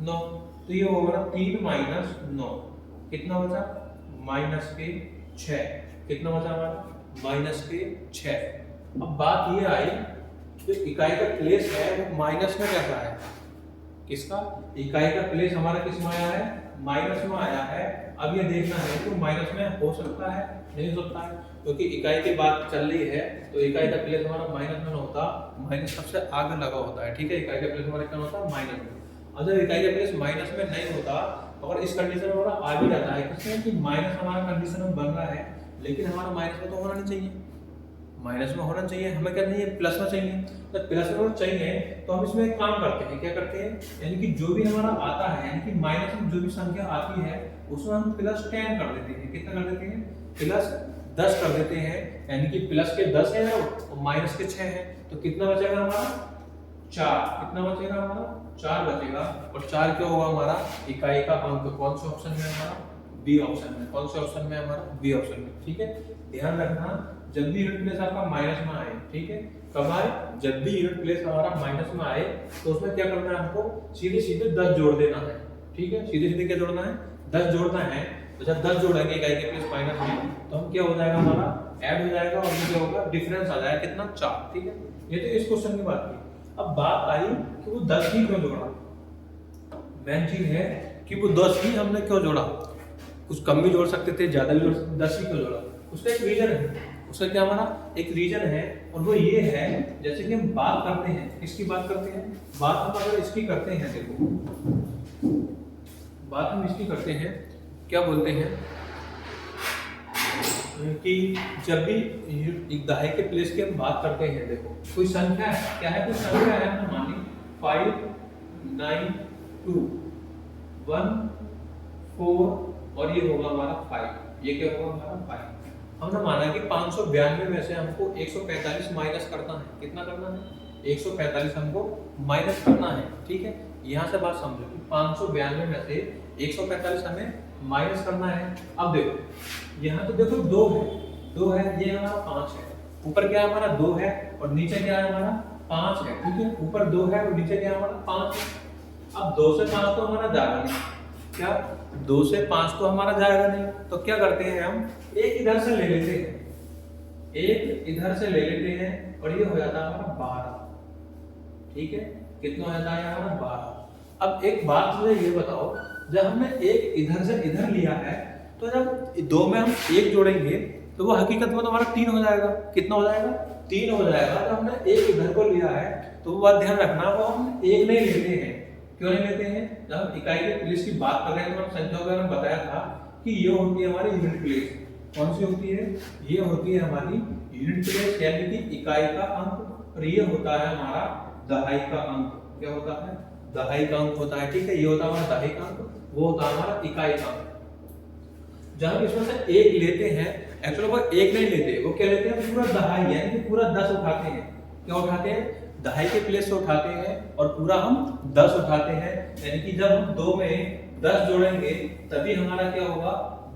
9, तो ये होगा हमारा 3 माइनस 9, कितना बचा? माइनस के 6, कितना बचा हमारा? माइनस के 6। अब बात ये आई जो इकाई का प्लेस है वो माइनस में कैसा है? किसका? इकाई का प्लेस हमारा किस में आया है? माइनस में आया है। अब ये देखना है कि माइनस में हो सकता है नहीं हो सकता है, क्योंकि इकाई की बात चल रही है तो इकाई का प्लेस हमारा माइनस में ना होता, माइनस सबसे आगे लगा होता है, ठीक है। इकाई का प्लेस हमारा क्या होता है? माइनस में। अगर इकाई का प्लेस माइनस में नहीं होता और इस कंडीशन में हमारा आ भी जाता है, किसमें कि माइनस हमारा कंडीशन में बन रहा है, लेकिन हमारा माइनस में तो होना नहीं चाहिए, माइनस में होना चाहिए, हमें क्या नहीं है? प्लस में चाहिए। तो प्लस में चाहिए तो हम इसमें एक काम करते हैं, क्या करते हैं? यानी कि जो भी हमारा आता है, यानी कि माइनस में जो भी संख्या आती है उसमें हम प्लस 10 कर देते हैं। कितना कर देते हैं? प्लस 10 कर देते हैं, यानी कि प्लस के 10 है और माइनस के 6 है, तो कितना बचेगा हमारा? 4। कितना बचेगा हमारा? 4 बचेगा। और 4 क्या होगा हमारा? इकाई का अंक। कौन से ऑप्शन में हमारा? बी ऑप्शन में। कौन से ऑप्शन में हमारा? बी ऑप्शन में, ठीक है। ध्यान रखना जब भी यूनिट प्लेस आपका माइनस में आए, ठीक है, कब आए? जब भी यूनिट प्लेस हमारा माइनस में आए तो उसमें क्या करना है? हमको सीधे सीधे 10 जोड़ देना है, ठीक है। सीधे सीधे क्या जोड़ना है? 10 जोड़ना है। तो जब 10 जोड़ेंगे इकाई के प्लेस माइनस में तो हम क्या हो जाएगा? हमारा ऐड हो जाएगा और ये क्या होगा? डिफरेंस आ जाएगा, कितना? 4, ठीक है। ये तो इस क्वेश्चन की बात की। अब बात आई कि वो 10 ही क्यों जोड़ा। मेन चीज है कि वो 10 ही हमने क्यों जोड़ा। कुछ कम भी जोड़ सकते थे, ज्यादा भी जोड़ सकते थे, 10 ही क्यों जोड़ा? उसका एक रीजन है। उसका क्या हमारा एक रीजन है, और वो ये है जैसे कि हम बात करते हैं, किसकी बात करते हैं? बात हम अगर इसकी करते हैं, देखो बात हम इसकी करते हैं, क्या बोलते हैं? कि जब भी एक दहाई के प्लेस की हम बात करते हैं, देखो कोई संख्या है, क्या है, कोई संख्या है, हमने मान ली 5 9 2 1 4 और ये होगा हमारा 5, ये क्या होगा हमारा 5। हमने माना कि 592 में से हमको 145 माइनस करना है, कितना करना है, 145 हमको माइनस करना है, ठीक है। यहाँ से बात समझो कि 592 में से 145 हमें माइनस करना है। अब देखो यहाँ तो देखो 2 है, ये हमारा 5 है, ऊपर क्या हमारा 2 है और नीचे क्या है हमारा 5 है, ठीक है। ऊपर 2 है और नीचे क्या हमारा 5 है। अब 2 से 5 तो हमारा जाएगा नहीं, क्या 2 से 5 तो हमारा जाएगा नहीं, तो क्या करते हैं हम, एक इधर से ले लेते हैं, एक इधर से ले लेते हैं और ये हो जाता है हमारा 12, ठीक है। कितना हो जाता है हमारा 12। अब एक बात मुझे ये बताओ, जब हमने एक इधर से इधर लिया है तो जब 2 में हम 1 जोड़ेंगे तो वो हकीकत में तो हमारा 3 हो जाएगा, कितना हो जाएगा, 3 हो जाएगा। जब हमने एक इधर को लिया है तो वो बात ध्यान रखना, वो हम एक नहीं लेते हैं, क्यों नहीं लेते हैं, जब हम इकाई के प्लेस की बात कर रहे हैं तो हम संख्या वगैरह बताया था कि ये होती है हमारी यूनिट प्लेस। कौन सी होती है, ये होती है हमारी यूनिट प्लेस यानी कि इकाई का अंक, और ये होता है हमारा दहाई का अंक। क्या होता है, दहाई का अंक होता है, ठीक है। ये होता है हमारा दहाई का अंक, वो होता है हमारा इकाई का अंक। जब हम इसमें से एक लेते हैं, एक्चुअली वो एक नहीं लेते, वो क्या लेते हैं, पूरा दहाई यानी कि पूरा 10 उठाते हैं। क्या उठाते हैं, दहाई के प्लेस से उठाते हैं और पूरा हम 10 उठाते हैं, यानी कि जब हम 2 में 10 जोड़ेंगे तभी हमारा क्या होगा,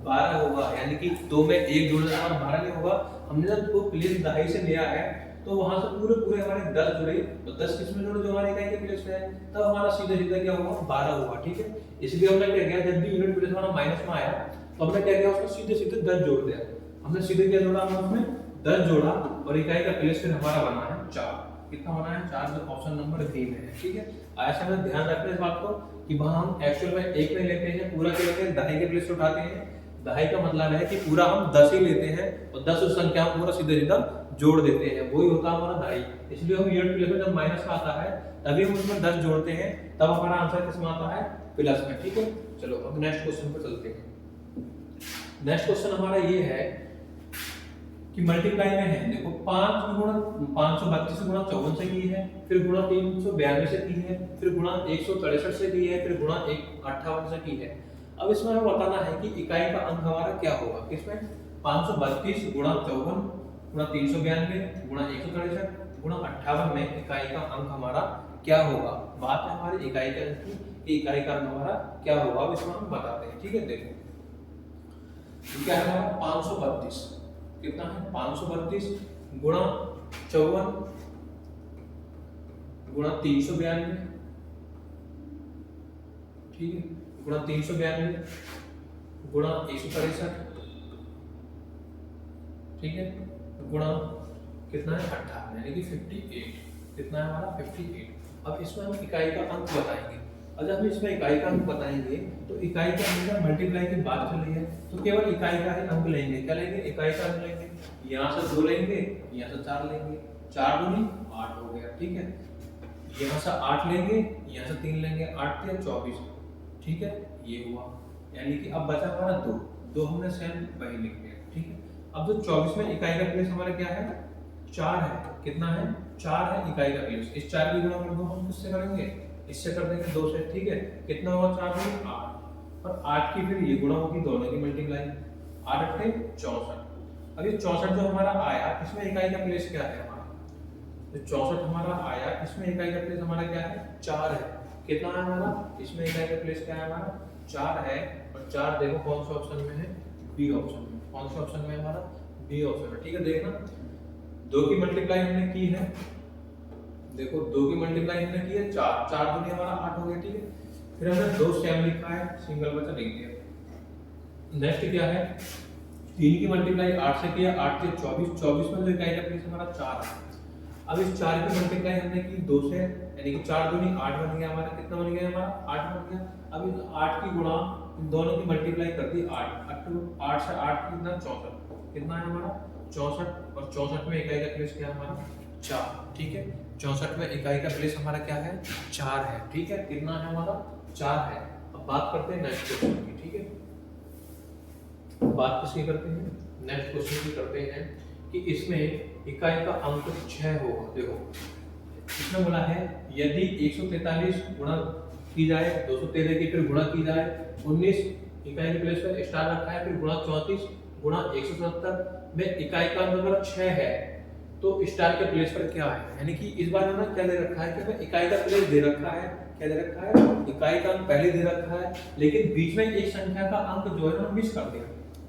12 होगा, यानी कि 2 में 1 जोड़ने से हमारा 12 नहीं होगा। हमने जब वो प्लेस दहाई से लिया है तो वहां से पूरे हमारे 10 जुड़े, तो 10 किसमें जुड़े, जो हमारे इकाई के प्लेस में है, तब हमारा सीधे सीधे क्या होगा, 12 होगा, ठीक है। इसलिए हमने क्या किया, जब भी यूनिट प्लेस हमारा माइनस में आया तो हमने क्या किया, उसमें सीधे सीधे 10 जोड़ दिया। हमने सीधे क्या जोड़ा, हमने उसमें 10 जोड़ा और इकाई का प्लेस फिर हमारा बना है 4। कितना होना है, 4, जो ऑप्शन नंबर बी में है, ठीक है। ऐसा हमें ध्यान रखना है इस बात को कि वहां हम एक्चुअल में एक नहीं लेते हैं, पूरा क्या लेते हैं, दहाई के प्लेस से उठाते हैं। दहाई का मतलब है कि पूरा हम 10 ही लेते हैं और 10 उस संख्या में पूरा सीधे सीधा जोड़ देते हैं, वही होता है हमारा दहाई। इसलिए हम यूनिट प्लेस में जब माइनस का आता है तभी हम उसमें 10 जोड़ते हैं, तब हमारा आंसर किसमें आता है, प्लस में, ठीक है। चलो अब नेक्स्ट क्वेश्चन पे चलते हैं। नेक्स्ट क्वेश्चन हमारा ये है कि मल्टीप्लाई में है, देखो 5 गुणा 532 गुणा 54 से की है, फिर गुणा 392 से की है, फिर गुणा 163 से की है, फिर गुणा 158 से की है। अब इसमें हमें बताना है कि इकाई का अंक हमारा क्या होगा, किसमें, 532 गुणा 54 गुणा 392 गुणा 163 गुणा 58 में इकाई का अंक हमारा क्या होगा। बात है हमारी इकाई के अंक की, कि इकाई का अंक हमारा क्या होगा, अब इसमें हम बताते हैं, ठीक है। देखो क्या है हमारा 532, कितना है, 532 गुणा 54 गुणा 392, ठीक है, गुणा 392 गुणा 163, ठीक है, गुणा कितना है 58 यानी कि 58, कितना है हमारा 58। अब इसमें हम इकाई का अंक बताएंगे, और जब हम इसमें इकाई का अंक बताएंगे तो इकाई के अंक मल्टीप्लाई की बात चल रही है तो केवल इकाई का ही अंक लेंगे, क्या लेंगे, इकाई का अंक लेंगे। यहाँ से 2 लेंगे, यहाँ से 4 लेंगे, 4 दूनी 8 हो गया, ठीक है। यहाँ से 8 लेंगे, यहाँ से 3 लेंगे, 8 3 24, ठीक है, ये हुआ। यानी कि अब बचा हमारा 2 हमने सेम वही लिख दिया, ठीक है। अब जो 24 में इकाई का प्लेस हमारा क्या है, 4 है, कितना है, 4 है इकाई का प्लेस। इस 4 की गुणा कर दो, हम किससे करेंगे, इससे कर देंगे 2 से, ठीक है। कितना होगा, 4 में 8 और 8 की फिर ये गुणा होगी, दोनों की मल्टीप्लाई, 8 8 64। अब ये 64 जो हमारा आया, इसमें इकाई का प्लेस क्या है हमारा, जो 64 हमारा आया इसमें इकाई का प्लेस हमारा क्या है, 4 है। कितना है हमारा, इसमें इकाई का प्लेस क्या है हमारा, 4 है। और 4 देखो कौन से ऑप्शन में है, बी ऑप्शन में। कौन से ऑप्शन में है हमारा, बी ऑप्शन में, ठीक है। देखना 2 की मल्टीप्लाई हमने की है, देखो 2 की मल्टीप्लाई हमने की है 4, 4 दूनी हमारा 8 हो गया, ठीक है। फिर हमने 2 सेम लिखा है, सिंगल बचा लिख दिया। नेक्स्ट क्या है, 3 की मल्टीप्लाई 8 से किया, 8 के 24, 24 में जो इकाई का प्लेस हमारा 4 है। अब इस 4 की मल्टीप्लाई हमने की 2 से, यानी कि 4 दूनी 8 बन गया हमारा, कितना बन गया हमारा, 8 बन गया। अब इस 8 की गुणा इन दोनों की मल्टीप्लाई कर दी 8, 8 से 8 कितना 64, कितना है हमारा 64, और 64 में इकाई का प्लेस क्या है हमारा 4, ठीक है। 64 में इकाई का प्लेस हमारा क्या है, 4 है, ठीक है। कितना है हमारा 4 है। अब बात करते हैं नेक्स्ट क्वेश्चन की, ठीक है। बात किसकी करते हैं, नेक्स्ट क्वेश्चन भी करते हैं कि इसमें इकाई का अंक 6 होगा। देखो इसमें बोला है यदि 143 गुणा की जाए 213 की फिर गुणा की जाए 19 इकाई के प्लेस पर स्टार रखा है, फिर गुणा 34 गुणा 177 में इकाई का अंक अगर 6 है तो स्टार के प्लेस पर क्या है, यानी कि इस बार हमें क्या दे रखा है कि हमें इकाई का प्लेस दे रखा है, क्या दे रखा है, इकाई का अंक पहले दे रखा है, लेकिन बीच में एक संख्या का अंक जो है ना मिस कर दिया।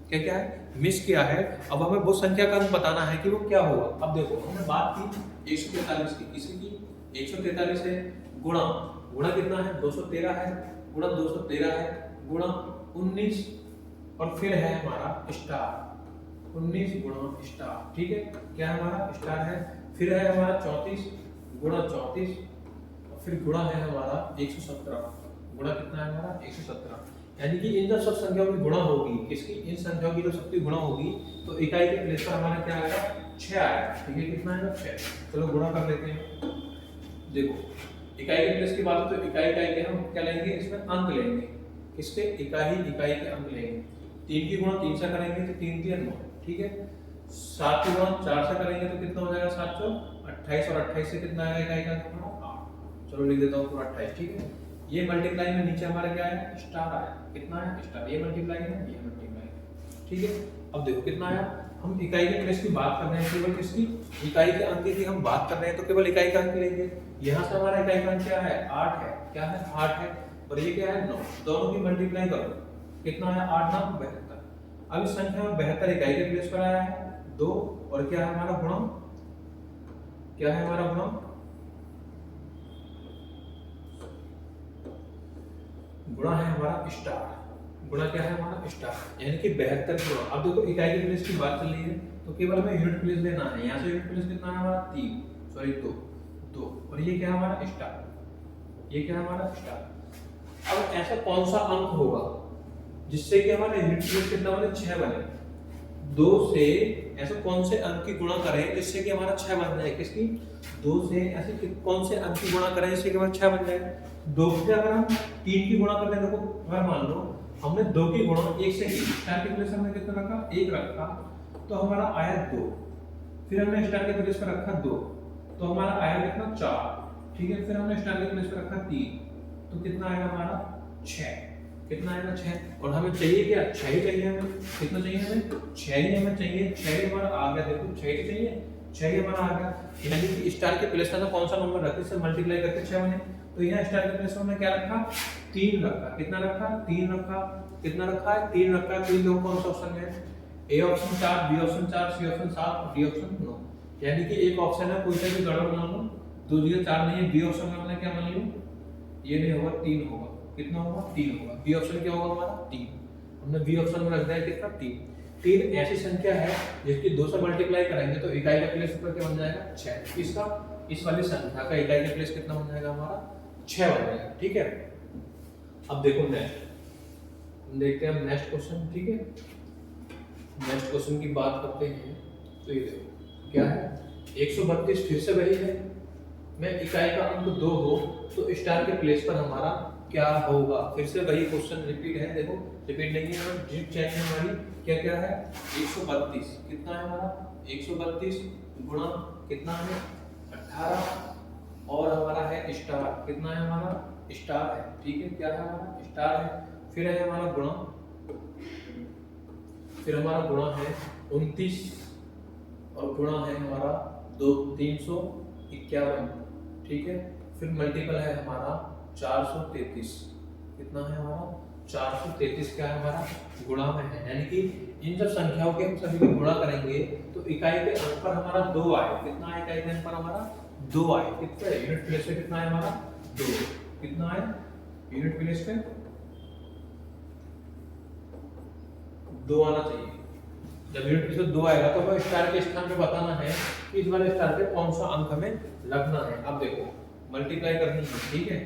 क्या क्या है, मिस किया है। अब हमें वो संख्या का अंक बताना है कि वो क्या होगा। अब देखो हमने बात की 143 की, किसी की 143 है, गुणा गुणा कितना है 213 है, गुणा 213 है, गुणा 19 और फिर है हमारा स्टार 19 गुणा स्टार, ठीक है, क्या है हमारा स्टार है, फिर है हमारा 34 गुणा 34 और फिर गुणा है हमारा 117, गुणा कितना है हमारा 117, यानी कि इन जब सब संख्याओं की गुणा होगी, किसकी, इन संख्याओं की जब सबकी गुणा होगी तो इकाई के प्लेस पर हमारा क्या आएगा 6 आएगा, ठीक है, कितना आएगा 6। चलो गुणा कर लेते हैं। देखो इकाई के प्लेस की बात है तो इकाई के हम क्या लेंगे, इसमें अंक लेंगे, किसके, इकाई के अंक लेंगे। 3 की गुणा 3 से करेंगे तो 3 3 9, ठीक है। 7 की गुणा 4 से करेंगे तो कितना हो जाएगा 7 4 28 और 28 से कितना आएगा इकाई का अंक 8। चलो लिख देता हूँ पूरा 28, ठीक है। ये मल्टीप्लाई में नीचे हमारा क्या है स्टार आया, कितना है स्टार, ये मल्टीप्लाई है ये मल्टीप्लाई, ठीक है। अब देखो कितना आया, हम इकाई के प्लेस की बात कर रहे हैं, केवल किसकी, इकाई के अंक की हम बात कर रहे हैं तो केवल इकाई का अंक लेंगे। यहाँ से हमारा इकाई का अंक क्या है 8 है, क्या है 8 है, और ये क्या है 9, दोनों की मल्टीप्लाई करो कितना है 8 9 72। अब इस संख्या में 72 इकाई के प्लेस पर आया है 2, और क्या है हमारा गुणा, क्या है हमारा गुणा, गुणा है हमारा स्टार, गुणा क्या है हमारा स्टार, यानी कि 72 गुणा। अब देखो इकाई के प्लेस की बात चल रही है तो केवल हमें यूनिट प्लेस लेना है, यहाँ से यूनिट प्लेस कितना है हमारा 3 सॉरी 2 और ये क्या है हमारा स्टार, ये क्या है हमारा स्टार। अब ऐसा कौन सा अंक होगा जिससे कि हमारा यूनिट प्लेस कितना बने 6 बने, 2 से ऐसे कौन से अंक की गुणा करें जिससे कि हमारा 6 बन जाए, किसकी, 2 से ऐसे कौन से अंक की गुणा करें जिससे कि हमारा 6 बन जाए। 2 से अगर हम 3 की गुणा करते हैं, देखो अगर मान लो हमने 2 की गुणा 1 से की, स्टार के प्लेस हमने कितना रखा 1 रखा तो हमारा आया 2, फिर हमने स्टार के प्लेस पर रखा 2 तो हमारा आया कितना 4, ठीक है, फिर हमने स्टार के प्लेस पर रखा 3 तो कितना आएगा हमारा 6, कितना आएगा 6, और हमें चाहिए क्या 6 ही चाहिए, हमें कितना चाहिए, हमें 6 ही हमें चाहिए, 6 ही हमारा आ गया, देखो 6 ही चाहिए, 6 ही हमारा आ गया, यानी कि स्टार के प्लेस का तो कौन सा नंबर रखे, इससे मल्टीप्लाई करके 6 बने, तो यहाँ स्टार के प्लेस में हमने क्या रखा 3 रखा, कितना रखा 3 रखा, कितना रखा है 3 रखा है। 3 लोग कौन सा ऑप्शन है, A option 4, B option 4, C option 7, D option 9, यानी कि एक ऑप्शन है कोई सा भी गड़बड़ मान लो, 2 0 4 नहीं है, बी ऑप्शन में हमने क्या मान लिया, ये नहीं होगा 3 होगा, कितना होगा 3 होगा, बी ऑप्शन क्या होगा हमारा 3, हमने बी ऑप्शन में रख दिया कितना 3 ऐसी संख्या है जिसकी 2 से मल्टीप्लाई करेंगे तो इकाई का प्लेस पर क्या बन जाएगा 6, इसका इस वाली संख्या का इकाई का प्लेस कितना बन जाएगा हमारा 6 बन जाएगा, ठीक है। अब देखो नेक्स्ट देखते हैं हम नेक्स्ट क्वेश्चन, ठीक है, नेक्स्ट क्वेश्चन की बात करते हैं तो ये देखो क्या है 132 फिर से वही है, में इकाई का अंक 2 हो तो स्टार के प्लेस पर हमारा क्या होगा, फिर से वही क्वेश्चन रिपीट है, देखो रिपीट नहीं है, डिजिट चेंज है हमारी, क्या क्या है 132, कितना है हमारा 132 गुणा कितना है 18 और हमारा है स्टार, कितना है हमारा स्टार है, ठीक है, क्या है हमारा स्टार है, फिर है हमारा गुणा, फिर हमारा गुणा है 29 और गुणा है हमारा 351, ठीक है, फिर मल्टीपल है हमारा 433, कितना है हमारा 433, क्या है हमारा गुणा में है, यानी कि इन सब संख्याओं के हम सभी को गुणा करेंगे तो इकाई के अंक पर हमारा 2 आए, कितना है इकाई के अंक पर हमारा 2 आए, कितना यूनिट प्लेस पे कितना है हमारा 2, कितना है यूनिट प्लेस पे 2 आना चाहिए। जब यूनिट प्लेस पे 2 आएगा तो हमें स्टार के स्थान पे बताना है कि इस वाले स्टार पे कौन सा अंक हमें लगना है। अब देखो मल्टीप्लाई करनी है, ठीक है,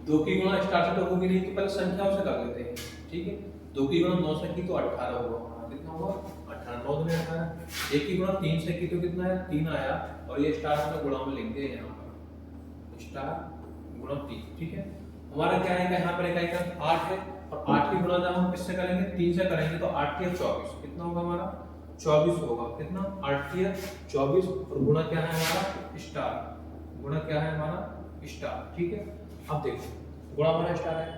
2 की गुणा स्टार से तो होगी नहीं तो पहले संख्याओं से कर लेते हैं, ठीक है, 2 की गुणा 9 से की तो 18 हुआ हमारा, कितना हुआ 18, 9 में 18, 1 की गुणा 3 से की तो कितना है 3 आया और ये स्टार से गुणा में लिख दिया यहाँ पर स्टार गुणा 3, ठीक है, हमारा क्या आएगा यहाँ पर इकाई का 8 है और 8 की गुणा जब हम किससे करेंगे 3 से करेंगे तो 8 3 24 कितना होगा हमारा 24 होगा। कितना 8 3 24 और गुणा क्या है हमारा स्टार, गुणा क्या है हमारा स्टार। ठीक है, अब देखो गुणा हमारा स्टार है,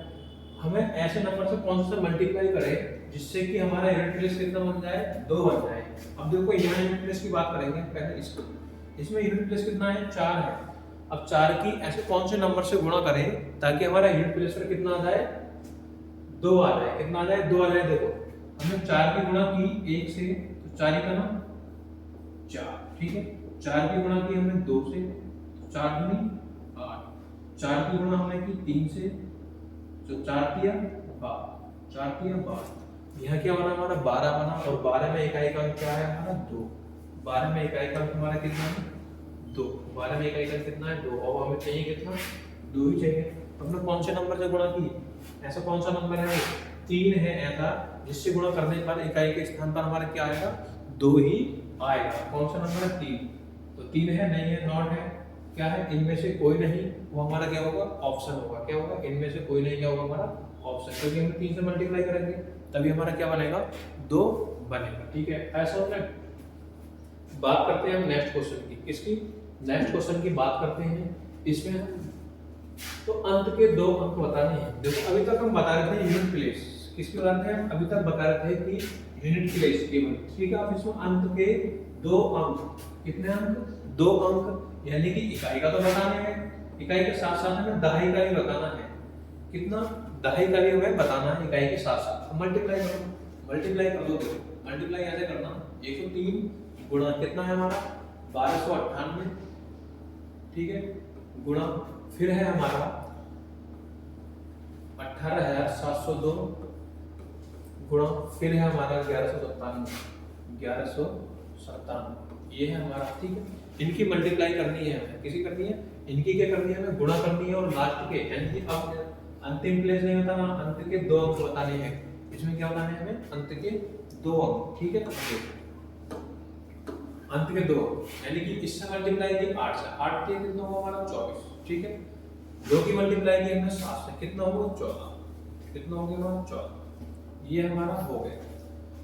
हमें ऐसे नंबर से कौन सा मल्टीप्लाई करें जिससे कि हमारा यूनिट प्लेस कितना बन जाए 2 बन जाए। अब देखो यहाँ यूनिट प्लेस की बात करेंगे पहले इसको, इसमें यूनिट प्लेस कितना है 4 है। अब 4 की ऐसे कौन से नंबर से गुणा करें ताकि हमारा यूनिट प्लेस पर कितना आ जाए 2 आ जाए। कितना आ जाए 2 आ जाए। देखो हमने 4 की गुणा की 1 से तो 4 का ना 4, ठीक है। 4 की गुणा की हमने 2 से तो 4 दूनी 8, 4 की गुणा हमने की 3 से तो 4 तिया 12, 4 तिया 12। यहाँ क्या बना हमारा 12 बना और 12 में इकाई का अंक क्या है हमारा 2। 12 में इकाई का अंक हमारा कितना है 2। 12 में इकाई का अंक कितना है 2 और हमें चाहिए कितना 2 ही चाहिए। हमने कौन से नंबर से गुणा की, ऐसा कौन सा नंबर है 3 है ऐसा जिससे गुणा करने पर इकाई के स्थान पर हमारा क्या आएगा 2 ही आएगा। कौन सा नंबर है 3, तो 3 है नहीं है नॉट है क्या है इनमें से कोई नहीं, वो हमारा क्या होगा ऑप्शन होगा। क्या होगा इनमें से कोई नहीं क्या होगा हमारा ऑप्शन, क्योंकि हम 3 से मल्टीप्लाई करेंगे तभी हमारा क्या बनेगा 2 बनेगा। ठीक है, ऐसा होगा। बात करते हैं हम नेक्स्ट क्वेश्चन की, किसकी नेक्स्ट क्वेश्चन की बात करते हैं। इसमें तो अंत के 2 अंक बताने हैं। देखो अभी तक हम बता रहे थे यूनिट प्लेस, किसकी बता रहे थे अभी तक बता रहे थे कि यूनिट प्लेस केवल। ठीक है, अब इसमें अंत के 2 अंक, कितने अंक 2 अंक, यानी कि इकाई का तो बताना है, इकाई के साथ साथ हमें दहाई का भी बताना है। कितना दहाई का भी हमें बताना है इकाई के साथ साथ। मल्टीप्लाई करो, मल्टीप्लाई कर दो। मल्टीप्लाई ऐसे करना 103 गुणा कितना है हमारा 1298, ठीक है, गुणा फिर है हमारा 18702 गुणा फिर है हमारा 1197 ये है हमारा। ठीक है, इनकी मल्टीप्लाई करनी है हमें, किसी करनी है इनकी क्या करनी है हमें गुणा करनी है और लास्ट के यानी कि अब अंतिम प्लेस नहीं होता वहां अंत के 2 अंक बताने हैं। इसमें क्या बताने हैं हमें अंत के 2 अंक। ठीक है, अंत के 2 यानी कि इससे मल्टीप्लाई की 8 से, 8 के कितना होगा हमारा 24। ठीक है, 2 की मल्टीप्लाई की हमने 7 से, कितना होगा 14, कितना हो गया हमारा 14। ये हमारा हो गया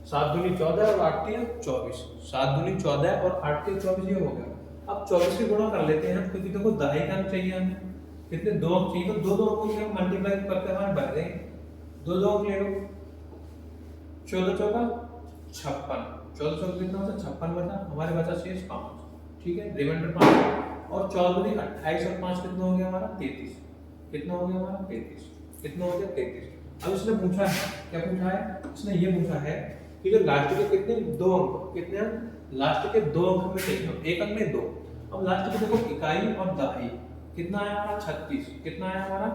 7 दूनी 14 और 8 के 24, 7 दूनी 14 और 8 के 24 ये हो गया। अब 24 से गुणा कर लेते हैं क्योंकि देखो दहाई का अंक चाहिए हमें, कितने 2 अंक चाहिए तो 2 अंकों से हम मल्टीप्लाई करके हमारे बन गए 2 अंक ले लो। 14 चौका 56, 14 चौका कितना होता है 56 बचा, हमारे बचा शेष 5। ठीक है, रिमाइंडर 5 और 14 दूनी 28 और 5 कितना हो गया हमारा 33, कितना हो गया हमारा 33, कितना हो गया 33। अब इसने पूछा है क्या पूछा है, इसने ये पूछा है कि जो लास्ट के कितने 2 अंक, कितने अंक लास्ट के 2 अंक में चाहिए, एक अंक में 2। अब लास्ट के देखो इकाई और दहाई कितना आया हमारा 36, कितना आया हमारा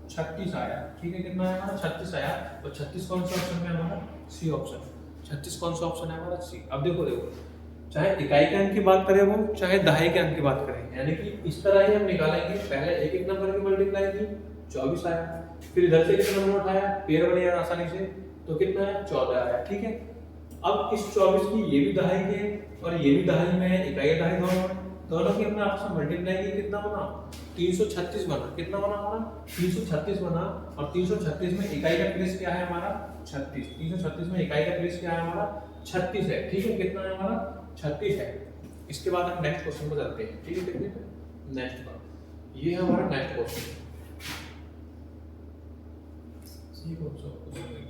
36 आया। ठीक है, कितना आया हमारा 36 आया और 36 कौन सा ऑप्शन में हमारा सी ऑप्शन, 36 कौन सा ऑप्शन है हमारा सी। अब देखो चाहे इकाई के अंक की बात करें वो चाहे दहाई के अंक की बात करें, यानी कि इस तरह ही हम निकालेंगे। पहले एक एक नंबर की मल्टीप्लाई की 24 आया, फिर इधर से कितना नंबर उठाया पेयर बन गया आसानी से तो कितना है 14 आया। ठीक है, अब इस 24 की ये भी दहाई के और ये भी दहाई में है, इकाई दहाई दोनों की हमने आपस में मल्टीप्लाई की, कितना बना 336 बना। कितना बना हमारा 336 बना और 336 में इकाई का प्लेस क्या है हमारा 36, 336 में इकाई का प्लेस क्या है हमारा 36 है। ठीक है, कितना है हमारा 36 है। इसके बाद हम नेक्स्ट क्वेश्चन को चलते हैं। ठीक है, देखिए नेक्स्ट का ये है हमारा नेक्स्ट क्वेश्चन। ये कौन सा क्वेश्चन है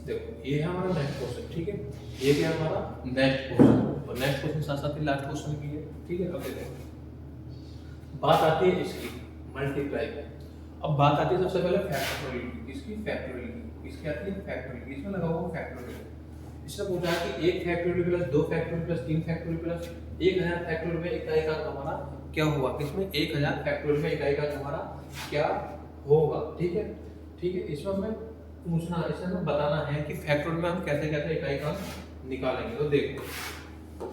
देखो ये है हमारा नेक्स्ट क्वेश्चन। ठीक है, ये क्या हमारा नेक्स्ट क्वेश्चन और नेक्स्ट क्वेश्चन साथ साथ ही लास्ट क्वेश्चन की है। ठीक है, अब देखो बात आती है इसकी मल्टीप्लाई की। अब बात आती है सबसे पहले फैक्टोरियल की, इसकी फैक्टोरियल की, इसकी आती है फैक्टोरियल, इसमें लगा हुआ फैक्टोरियल। इसने पूछा कि 1 factorial plus 2 factorial plus 3 factorial plus 1000 factorial में इकाई का हमारा क्या हुआ, किसमें 1000 फैक्टोरियल में इकाई का हमारा क्या होगा। ठीक है, ठीक है, इसमें हमें पूछना इसमें हमें बताना है कि फैक्टोरियल में हम कैसे कैसे इकाई का निकालेंगे। तो देखो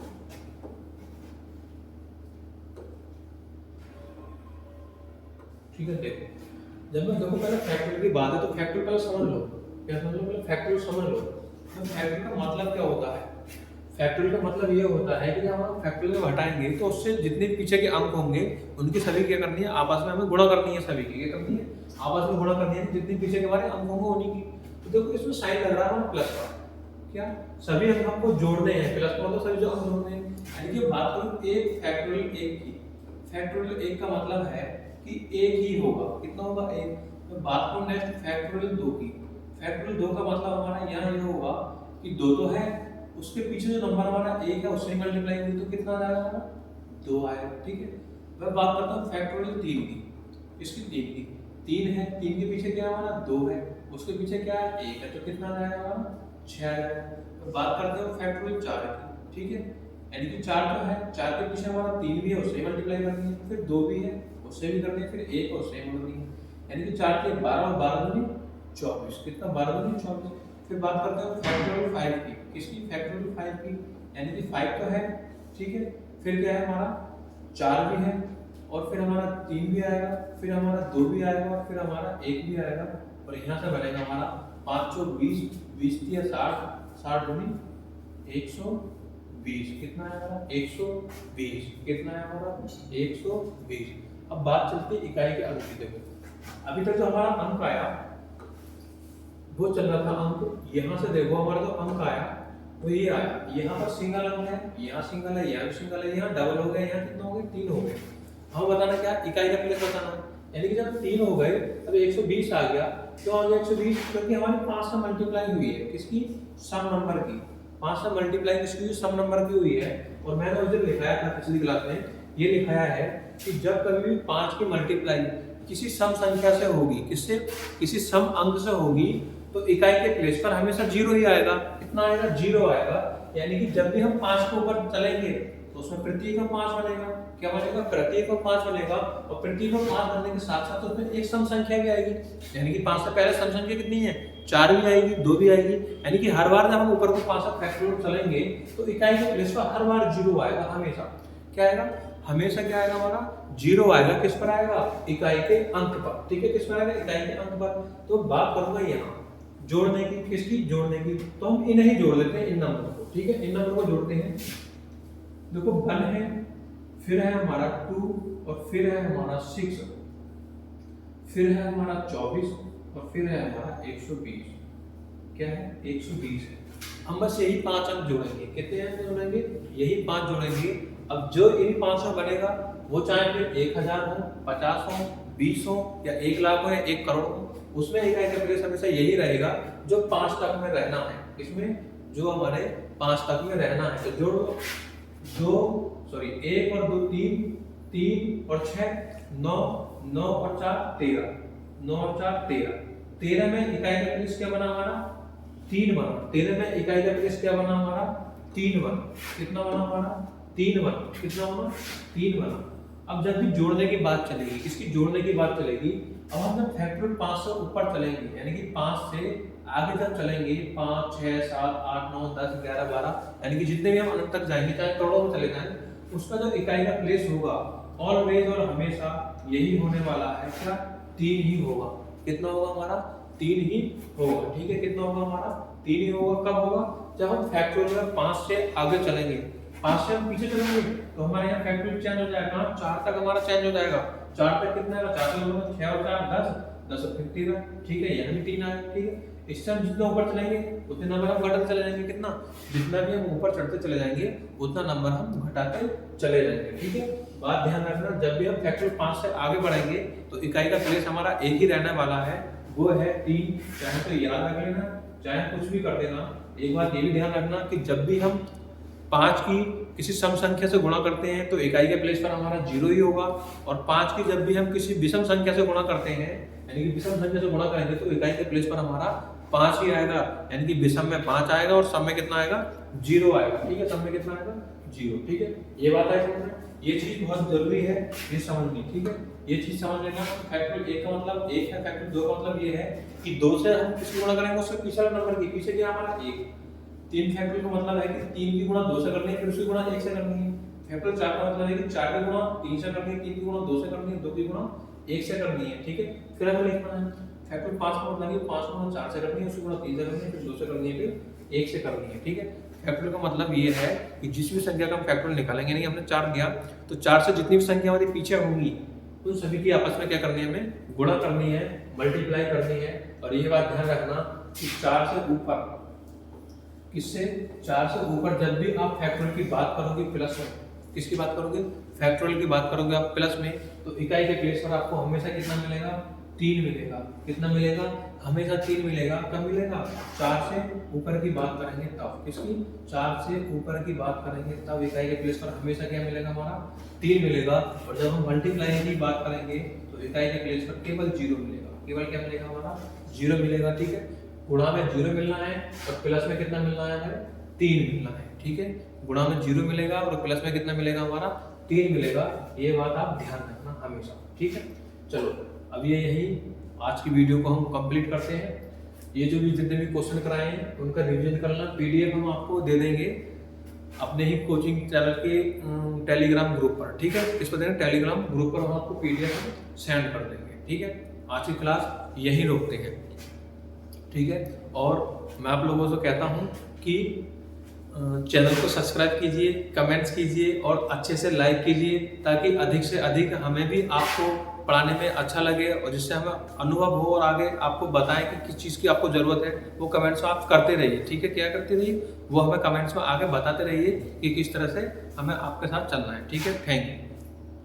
ठीक है, देखो जब मैं देखो पहले फैक्टोरियल की बात है तो फैक्टोरियल पहले समझ लो, क्या समझ लो, पहले फैक्टोरियल समझ लो। तो फैक्टोरियल का मतलब क्या होता है? फैक्टोरियल का मतलब ये होता है कि जब हम फैक्टोरियल को हटाएंगे तो उससे जितने पीछे के अंक होंगे उनकी सभी क्या करनी है, आपस में हमें गुणा करनी है, सभी की क्या करनी है, आपस में गुणा करनी है, जितने पीछे के हमारे अंक होंगे उन्हीं की। तो देखो इसमें साइन लग रहा है प्लस का, क्या सभी अंक हमको जोड़ने हैं, प्लस का मतलब सभी जो अंक जोड़ने हैं। यानी कि बात करूं एक फैक्टोरियल एक की, फैक्टोरियल एक का मतलब है कि एक ही होगा, कितना होगा, एक। तो बात करूं नेक्स्ट फैक्टोरियल दो की, फैक्टोरियल दो का मतलब हमारा यहाँ ये होगा कि दो तो है, उसके पीछे जो नंबर हमारा एक है उससे मल्टीप्लाई करें तो कितना आ जाएगा हमारा, दो आएगा, ठीक है। मैं बात करता हूँ फैक्टोरियल तीन की, इसकी तीन की, तीन है, तीन के पीछे क्या है हमारा, दो है, उसके पीछे क्या है, एक है, तो कितना आ जाएगा हमारा, छह आएगा। तो बात करते हैं फैक्टोरियल चार की, ठीक है, यानी कि चार तो है, चार के पीछे हमारा तीन भी है, उससे मल्टीप्लाई करनी है, फिर दो भी है उससे भी करनी है, फिर एक और उससे करनी है, यानी कि चार के 12 और 12 दूनी 24, कितना 12 दूनी 24। फिर बात करते हैं फैक्टोरियल 5 की, किसकी, फैक्टोरियल 5 की, यानी कि 5 तो है, ठीक है, फिर क्या है हमारा, चार भी है, और फिर हमारा तीन भी आएगा, फिर हमारा दो भी आएगा, और फिर हमारा एक भी आएगा, और यहाँ से बनेगा हमारा 5 चौ 20, 20 या 60, 60 दूनी 120, कितना है हमारा, 120, कितना है हमारा, 120। अब बात चलती है इकाई के अंक की। देखो अभी तक जो हमारा अंक आया वो चल रहा था अंक, यहाँ से देखो हमारा जो अंक आया वो ये आया, यहाँ पर सिंगल अंक है, यहाँ सिंगल है, यहाँ सिंगल है, यहाँ डबल हो गया, यहाँ कितना हो गया, तीन हो गए। हमें बताना क्या, इकाई का प्लेस बताना, यानी कि जब तीन हो गए तब 120 आ गया। क्यों आ गया 120, क्योंकि हमारी 5 से मल्टीप्लाई हुई है, किसकी, सम नंबर की, 5 से मल्टीप्लाई किसकी, सम नंबर की हुई है। और मैंने उस दिन लिखाया था पिछली क्लास में, ये लिखाया है कि जब कभी भी 5 की मल्टीप्लाई किसी सम संख्या से होगी, किससे, किसी सम अंक से होगी, तो इकाई के प्लेस पर हमेशा जीरो ही आएगा, कितना आएगा, जीरो आएगा। यानी कि जब भी हम 5 के ऊपर चलेंगे तो उसमें प्रत्येक में 5 बनेगा, क्या बनेगा, प्रत्येक में 5 बनेगा, और प्रत्येक में 5 बनने के साथ साथ उसमें एक सम संख्या भी आएगी, यानी कि 5 से पहले सम संख्या कितनी है, 4 भी आएगी, 2 भी आएगी, यानी कि हर बार जब हम ऊपर को 5 से फैक्टोरियल चलेंगे तो इकाई के प्लेस पर हर बार जीरो आएगा, हमेशा क्या आएगा, हमेशा क्या आएगा हमारा, जीरो आएगा, किस पर आएगा, इकाई के अंक पर, ठीक है, किस पर आएगा, इकाई के अंक पर। तो बात करूंगा यहाँ जोड़ने की, किसकी, जोड़ने की, तो हम इन्हें ही जोड़ लेते हैं, इन नंबर को, ठीक है, इन नंबर को जोड़ते हैं। देखो 1 है, फिर है हमारा 2, और फिर है हमारा 6, फिर है हमारा 24, और फिर है हमारा 120, क्या है, 120 है। हम बस यही 5 अंक जोड़ेंगे, कितने अंक जोड़ेंगे, यही 5 जोड़ेंगे। अब जो इन 500 बनेगा वो चाहे फिर 1000 हो, 50 हो, 20 हो, या 1 लाख हो, या 1 करोड़ हो, उसमें इकाई का प्लेस हमेशा यही रहेगा जो 5 तक में रहना है, इसमें जो हमारे 5 तक में रहना है। तो जोड़ो, 1 और 2 3, 3 और 6 9, 9 और 4 13, 9 और 4 13, 13 में इकाई का प्लेस क्या बना हमारा, 3 बना, 13 में इकाई का प्लेस क्या बना हमारा, 3 बना, कितना बना हमारा, 3 बना, कितना बना, 3 बना। अब जब भी जोड़ने की बात चलेगी, किसकी, जोड़ने की बात चलेगी, अब हम जब फैक्टोरियल 5 से ऊपर चलेंगे, यानी कि 5 से आगे जब चलेंगे, 5 6 7 8 9 10 11 12, यानी कि जितने भी हम अनंत तक जाएंगे, चाहे करोड़ों में चले जाएं, उसका जो इकाई का प्लेस होगा ऑलवेज और हमेशा यही होने वाला है, क्या, 3 ही होगा, कितना होगा हमारा, 3 ही होगा, ठीक है, कितना होगा हमारा, 3 ही होगा। कब होगा, जब हम फैक्टोरियल में 5 से आगे चलेंगे, 5 से हम पीछे चलेंगे तो हमारे यहाँ फैक्टोरियल चेंज हो जाएगा, 4 तक हमारा चेंज हो जाएगा, 4 तक कितना है, 4 से 6 और 4 10, 10 और 13, ठीक है, यहाँ भी 3 आएगा, ठीक है। इससे हम जितना ऊपर चलेंगे उतने नंबर हम घटाते चले जाएंगे, कितना, जितना भी हम ऊपर चढ़ते चले जाएंगे उतना नंबर हम घटाते चले जाएंगे, ठीक है। बात ध्यान रखना, जब भी हम फैक्टोरियल 5 से आगे बढ़ेंगे तो इकाई का प्लेस हमारा एक ही रहने वाला है, वो है 3, चाहे तो याद रख लेना, चाहे कुछ भी कर देना। एक बात ये भी ध्यान रखना कि जब भी हम 5 की किसी सम संख्या से गुणा करते हैं तो इकाई के प्लेस पर हमारा 0 ही होगा, और 5 की जब भी हम किसी विषम संख्या से गुणा करते हैं, यानी कि विषम संख्या से गुणा करेंगे तो इकाई के प्लेस पर हमारा 5 ही आएगा, यानी कि विषम में 5 आएगा और सम में कितना आएगा, 0 आएगा, ठीक है, सम में कितना आएगा, 0, ठीक है। ये बात है समझ में, ये चीज बहुत जरूरी है ये समझनी, ठीक है, ये चीज समझ लेना। फैक्टोरियल 1 का मतलब 1 है, फैक्टोरियल 2 का मतलब ये है कि 2 से हम किसी गुणा करेंगे उससे पिछले नंबर की, पीछे क्या हमारा 1। 3 फैक्टोरियल का मतलब है कि 3 की गुणा 2 से करनी है, फिर उसकी गुणा 1 से करनी है। फैक्टोरियल 4 का मतलब है कि 4 की गुणा 3 से करनी है, 3 की गुणा 2 से करनी है, 2 की गुणा 1 से करनी है, ठीक है। फिर हमें लिखना है फैक्टोरियल 5 का मतलब 5 गुणा 4 से करनी है, उससे गुणा 3 से करनी है, फिर 2 से करनी है, फिर 1 से करनी है, ठीक है। फैक्टोरियल का मतलब ये है कि जिस भी संख्या का हम फैक्टोरियल निकालेंगे, नहीं हमने 4 दिया तो 4 से जितनी भी संख्या हमारी पीछे होंगी उन सभी की आपस में क्या करनी है, हमें गुणा करनी है, मल्टीप्लाई करनी है। और ये बात ध्यान रखना कि 4 से ऊपर, किससे 4 से ऊपर जब भी आप फैक्टोरियल की बात करोगे प्लस में, किसकी बात करोगे, फैक्टोरियल की बात करोगे आप प्लस में, तो इकाई के प्लेस पर आपको हमेशा कितना मिलेगा, 3 मिलेगा। कितना मिलेगा, हमेशा 3 मिलेगा। कब मिलेगा, 4 से ऊपर की बात करेंगे तब, किसकी, 4 से ऊपर की बात करेंगे तब इकाई के प्लेस पर हमेशा क्या मिलेगा, हमारा 3 मिलेगा। और जब हम मल्टीप्लाई की बात करेंगे तो इकाई के प्लेस पर केवल 0 मिलेगा। केवल क्या मिलेगा, हमारा 0 मिलेगा, ठीक है। गुणा में 0 मिलना है और प्लस में कितना मिलना है, हमें 3 मिलना है, ठीक है। गुणा में 0 मिलेगा और प्लस में कितना मिलेगा, हमारा 3 मिलेगा। ये बात आप ध्यान रखना हमेशा, ठीक है। चलो अब ये यही आज की वीडियो को हम कंप्लीट करते हैं। ये जो भी जितने भी क्वेश्चन कराए हैं उनका रिवीजन करना, पीडीएफ हम आपको दे देंगे अपने ही कोचिंग चैनल के टेलीग्राम ग्रुप पर, ठीक है। इस पर देंगे टेलीग्राम ग्रुप पर हम आपको पीडीएफ सेंड कर देंगे, ठीक है। आज की क्लास यहीं रोकते हैं, ठीक है। और मैं आप लोगों से कहता हूँ कि चैनल को सब्सक्राइब कीजिए, कमेंट्स कीजिए और अच्छे से लाइक कीजिए, ताकि अधिक से अधिक हमें भी आपको पढ़ाने में अच्छा लगे और जिससे हमें अनुभव हो और आगे आपको बताएं कि किस चीज़ की आपको ज़रूरत है। वो कमेंट्स में आप करते रहिए, ठीक है। क्या करते रहिए, वो हमें कमेंट्स में आगे बताते रहिए कि किस तरह से हमें आपके साथ चलना है, ठीक है। Thank you.